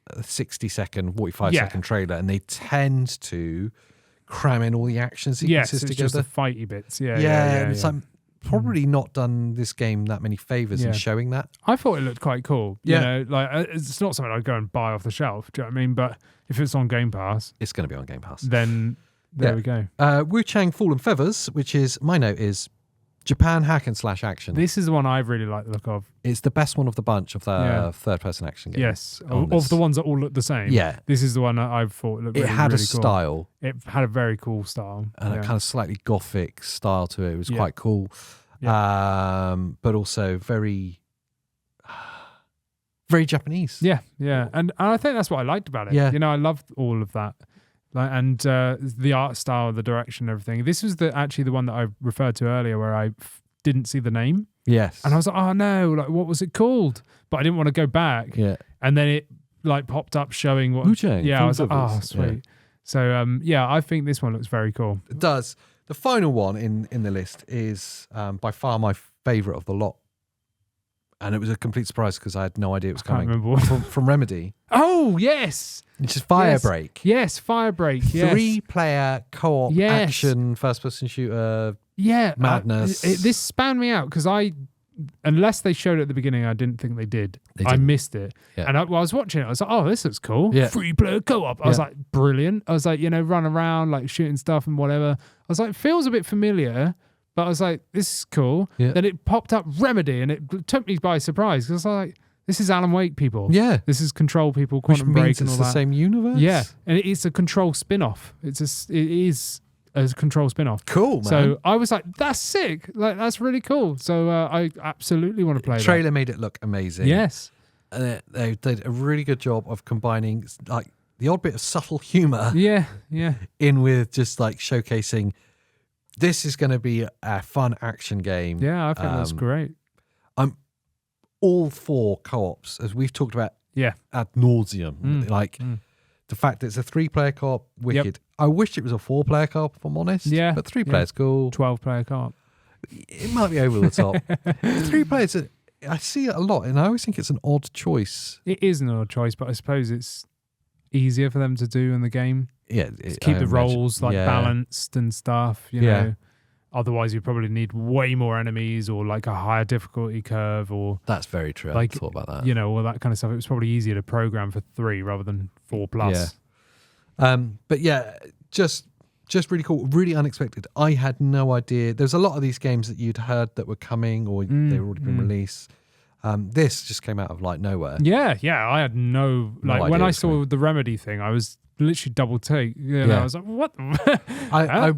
a 60-second, 45-second trailer, and they tend to cram in all the action sequences it's together. Just the fighty bits. Yeah. And it's like probably not done this game that many favors in showing that. I thought it looked quite cool. You know, like it's not something I'd go and buy off the shelf. Do you know what I mean? But if it's on Game Pass, it's going to be on Game Pass. Then there we go. Wu Chang Fallen Feathers, which is, my note is Japan hack and slash action. This is the one I really like the look of. It's the best one of the bunch of the third-person action games. Yes, of the ones that all look the same. Yeah, this is the one that I thought looked. It had really a style. Cool. It had a very cool style and a kind of slightly gothic style to it. It was quite cool, but also very, very Japanese. Yeah, and I think that's what I liked about it. Yeah, I loved all of that. And the art style, the direction, everything. This was actually the one that I referred to earlier, where I didn't see the name. Yes, and I was like, oh no, like what was it called? But I didn't want to go back. Yeah, and then it like popped up showing what. Wu-Chang, I was like, oh sweet. Yeah. So I think this one looks very cool. It does. The final one in the list is by far my favorite of the lot. And it was a complete surprise because I had no idea it was coming. From Remedy. Oh, yes. Which is Firebreak. Yes, Firebreak. Yes. 3-player co-op action first-person shooter. Yeah. Madness. This spanned me out because unless they showed it at the beginning, I didn't think they did. I missed it. Yeah. And I was watching it. I was like, oh, this looks cool. Yeah. 3-player co-op. I was like, brilliant. I was like, run around, like shooting stuff and whatever. I was like, feels a bit familiar. But I was like, this is cool. Yeah. Then it popped up Remedy, and it took me by surprise because I was like, this is Alan Wake people. Yeah. This is Control people, Quantum Break and all that. It's the same universe? Yeah. And it's a Control spin-off. It is a Control spin-off. Cool, man. So I was like, that's sick. Like, that's really cool. So I absolutely want to play that. The trailer made it look amazing. Yes. They did a really good job of combining like the odd bit of subtle humor. Yeah. In with just like showcasing this is going to be a fun action game. Yeah, I think that's great. I'm all for co-ops, as we've talked about ad nauseum. The fact that it's a 3-player co-op, wicked. Yep. I wish it was a 4-player co-op, if I'm honest. Yeah. But 3 players, cool. 12-player co-op. It might be over the top. 3 players, I see it a lot, and I always think it's an odd choice. It is an odd choice, but I suppose it's easier for them to do in the game. Yeah, keep the roles balanced and stuff, you know. Otherwise, you probably need way more enemies or like a higher difficulty curve, or that's very true. I thought about that. All that kind of stuff. It was probably easier to program for 3 rather than 4+. Yeah. But yeah, just really cool, really unexpected. I had no idea. There's a lot of these games that you'd heard that were coming or they've already been released. This just came out of like nowhere. Yeah. I had no when I saw the Remedy thing, I was literally double take. I was like, what? I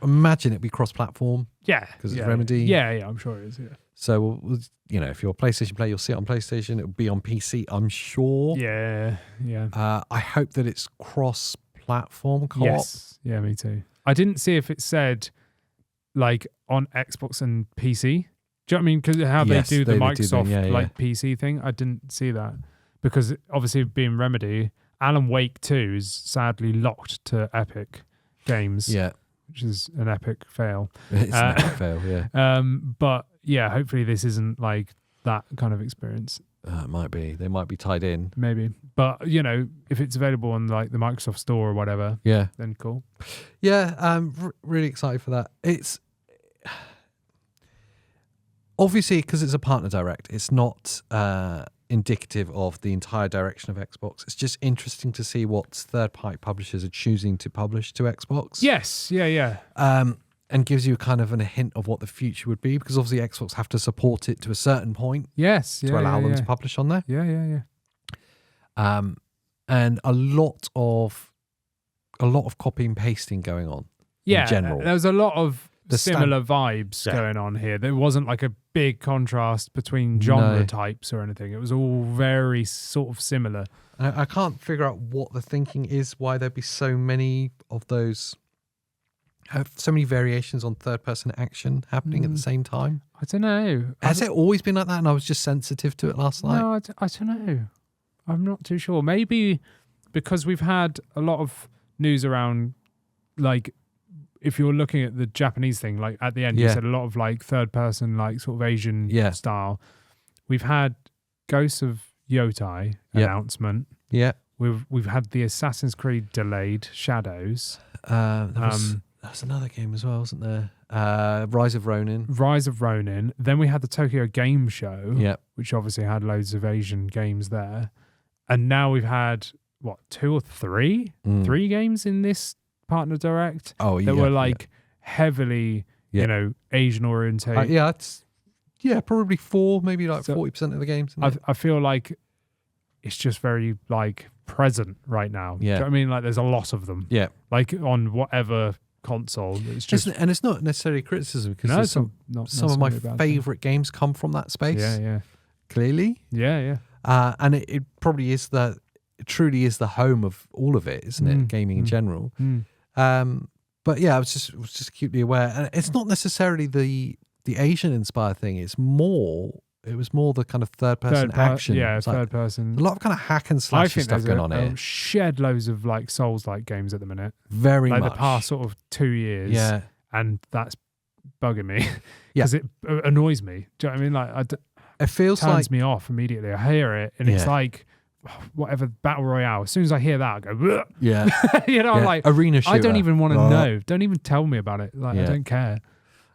imagine it'd be cross-platform. Yeah, because it's Remedy. Yeah, I'm sure it is. Yeah. So if you're a PlayStation player, you'll see it on PlayStation. It'll be on PC, I'm sure. Yeah. I hope that it's cross-platform co-op. Yes. Yeah, me too. I didn't see if it said like on Xbox and PC. Do you know what I mean? Because how they do the Microsoft PC thing, I didn't see that because obviously being Remedy. Alan Wake 2 is sadly locked to Epic Games, which is an epic fail. It's an epic fail, yeah. But yeah, hopefully this isn't like that kind of experience. It might be. They might be tied in. Maybe. But, if it's available on like the Microsoft Store or whatever, then cool. Yeah, I'm really excited for that. It's obviously because it's a partner direct, it's not indicative of the entire direction of Xbox. It's just interesting to see what third-party publishers are choosing to publish to Xbox. Yes, yeah. And gives you kind of a hint of what the future would be, because obviously Xbox have to support it to a certain point. Yes, to allow them to publish on there. Yeah. And a lot of copy and pasting going on. In general, there was a lot of similar vibes going on here. There wasn't like a big contrast between genre types or anything. It was all very sort of similar. I can't figure out what the thinking is, why there'd be so many of those have so many variations on third-person action happening at the same time? I don't know. Has it always been like that and I was just sensitive to it last night? No, I don't know. I'm not too sure. Maybe because we've had a lot of news around, like, if you're looking at the Japanese thing, like at the end, you said a lot of like third person, like sort of Asian style. We've had Ghosts of Yotai announcement. Yeah. We've had the Assassin's Creed delayed Shadows. There was another game as well, wasn't there? Rise of Ronin. Then we had the Tokyo Game Show, Yeah. which obviously had loads of Asian games there. And now we've had, what, 2 or 3? 3 games in this Partner Direct that were like heavily, you know, Asian oriented. Probably 4, maybe like 40% of the games. I feel like it's just very like present right now. Yeah. Do you know what I mean? Like there's a lot of them. Yeah. Like on whatever console. It's just and it's not necessarily criticism because some of my favorite games come from that space. Yeah. Clearly. Yeah. And it probably is it truly is the home of all of it, isn't it? Gaming in general. But yeah, I was just acutely aware, and it's not necessarily the Asian inspired thing. It was more the kind of third person action. Yeah, it's third person. A lot of kind of hack and slash stuff going on here. Shed loads of like Souls like games at the minute. Very like much. The past sort of 2 years. Yeah, and that's bugging me because it annoys me. Do you know what I mean? Like it feels turns me off immediately. I hear it and it's like whatever battle royale. As soon as I hear that, I go, bleh. Yeah. I'm like, arena shooter. I don't even want to know. Don't even tell me about it. Like I don't care.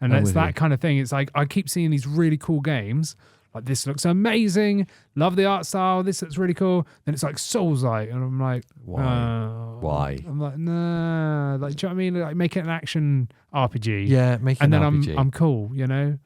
And it's that kind of thing. It's like I keep seeing these really cool games. Like this looks amazing. Love the art style. This looks really cool. Then it's like Souls-like, and I'm like, why? I'm like, nah. Like, do you know what I mean? Like, make it an action RPG. Yeah, make it an RPG. And then I'm cool. You know,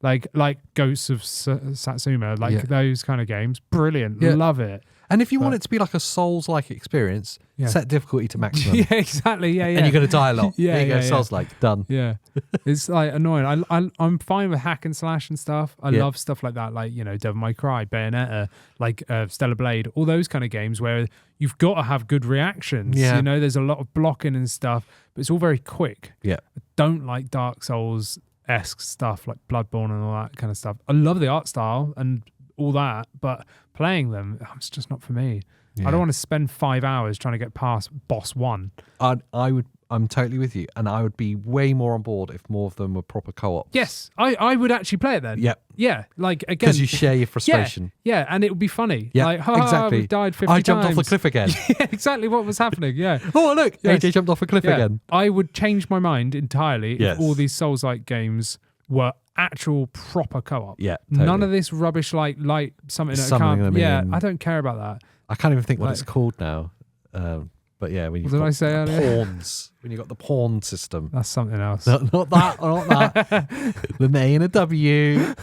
like Ghosts of Satsuma, like those kind of games. Brilliant. Yeah. Love it. And if you want it to be like a Souls-like experience, set difficulty to maximum. Yeah, exactly. Yeah. And you're going to die a lot. There you go, Souls-like, done. Yeah. It's like annoying. I'm fine with hack and slash and stuff. I love stuff like that, like, you know, Devil May Cry, Bayonetta, like Stellar Blade, all those kind of games where you've got to have good reactions. Yeah. You know, there's a lot of blocking and stuff, but it's all very quick. Yeah. I don't like Dark Souls-esque stuff like Bloodborne and all that kind of stuff. I love the art style and all that, but playing them, it's just not for me. Yeah. I don't want to spend 5 hours trying to get past boss 1. I'm totally with you, and I would be way more on board if more of them were proper co-op. Yes, I would actually play it then. Yep. Yeah, like again, because you share your frustration. Yeah, and it would be funny. Yeah, like, exactly. We died 50 I jumped times. off a cliff again. Yeah, exactly what was happening. Yeah. Oh look, AJ jumped off a cliff again. I would change my mind entirely if all these Souls-like games were actual proper co-op. Yeah, totally. None of this rubbish like something that can't. Yeah, I don't care about that. I can't even think what it's called now. But yeah, when you've got pawns, when you've got the pawn system. That's something else. Not that. The A and a W.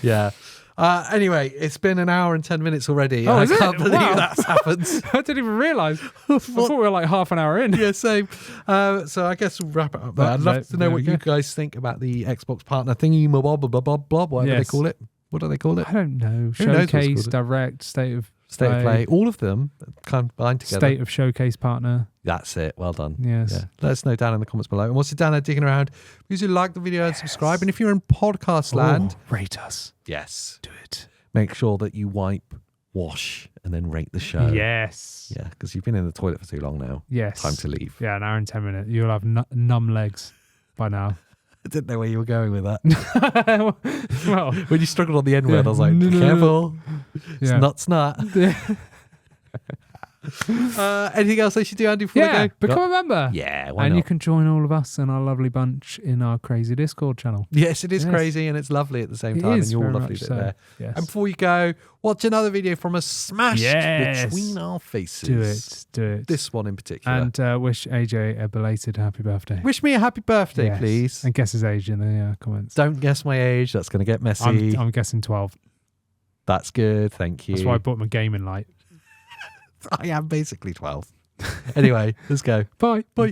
Yeah. Anyway, it's been an hour and 10 minutes already. Oh, I can't believe that's happened. I didn't even realise. I thought we were like half an hour in. Yeah, same. So I guess we'll wrap it up there. I'd love to know what you guys think about the Xbox partner thingy, blah, blah, blah, blah, whatever they call it. What do they call it? I don't know. Showcase, Direct, State of Play. All of them combined together. State of Showcase partner. That's it. Well done. Yes. Yeah. Let us know down in the comments below. And once you're down there digging around, please do like the video and subscribe. And if you're in podcast land, rate us. Yes. Do it. Make sure that you wipe, wash, and then rate the show. Yes. Yeah, because you've been in the toilet for too long now. Yes. Time to leave. Yeah, an hour and 10 minutes. You'll have numb legs by now. I didn't know where you were going with that. Well, when you struggled on the N word, I was like, be careful. It's not snot. Anything else I should do, Andy, before we go? Become a member. Yeah, why not? And you can join all of us and our lovely bunch in our crazy Discord channel. Yes, it is crazy and it's lovely at the same time. And you're all lovely there. Yes. And before you go, watch another video from us smashed between our faces. Do it. This one in particular. And wish AJ a belated happy birthday. Wish me a happy birthday, please. And guess his age in the comments. Don't guess my age. That's going to get messy. I'm guessing 12. That's good. Thank you. That's why I bought my gaming light. I am basically 12. Anyway, let's go. Bye. Bye.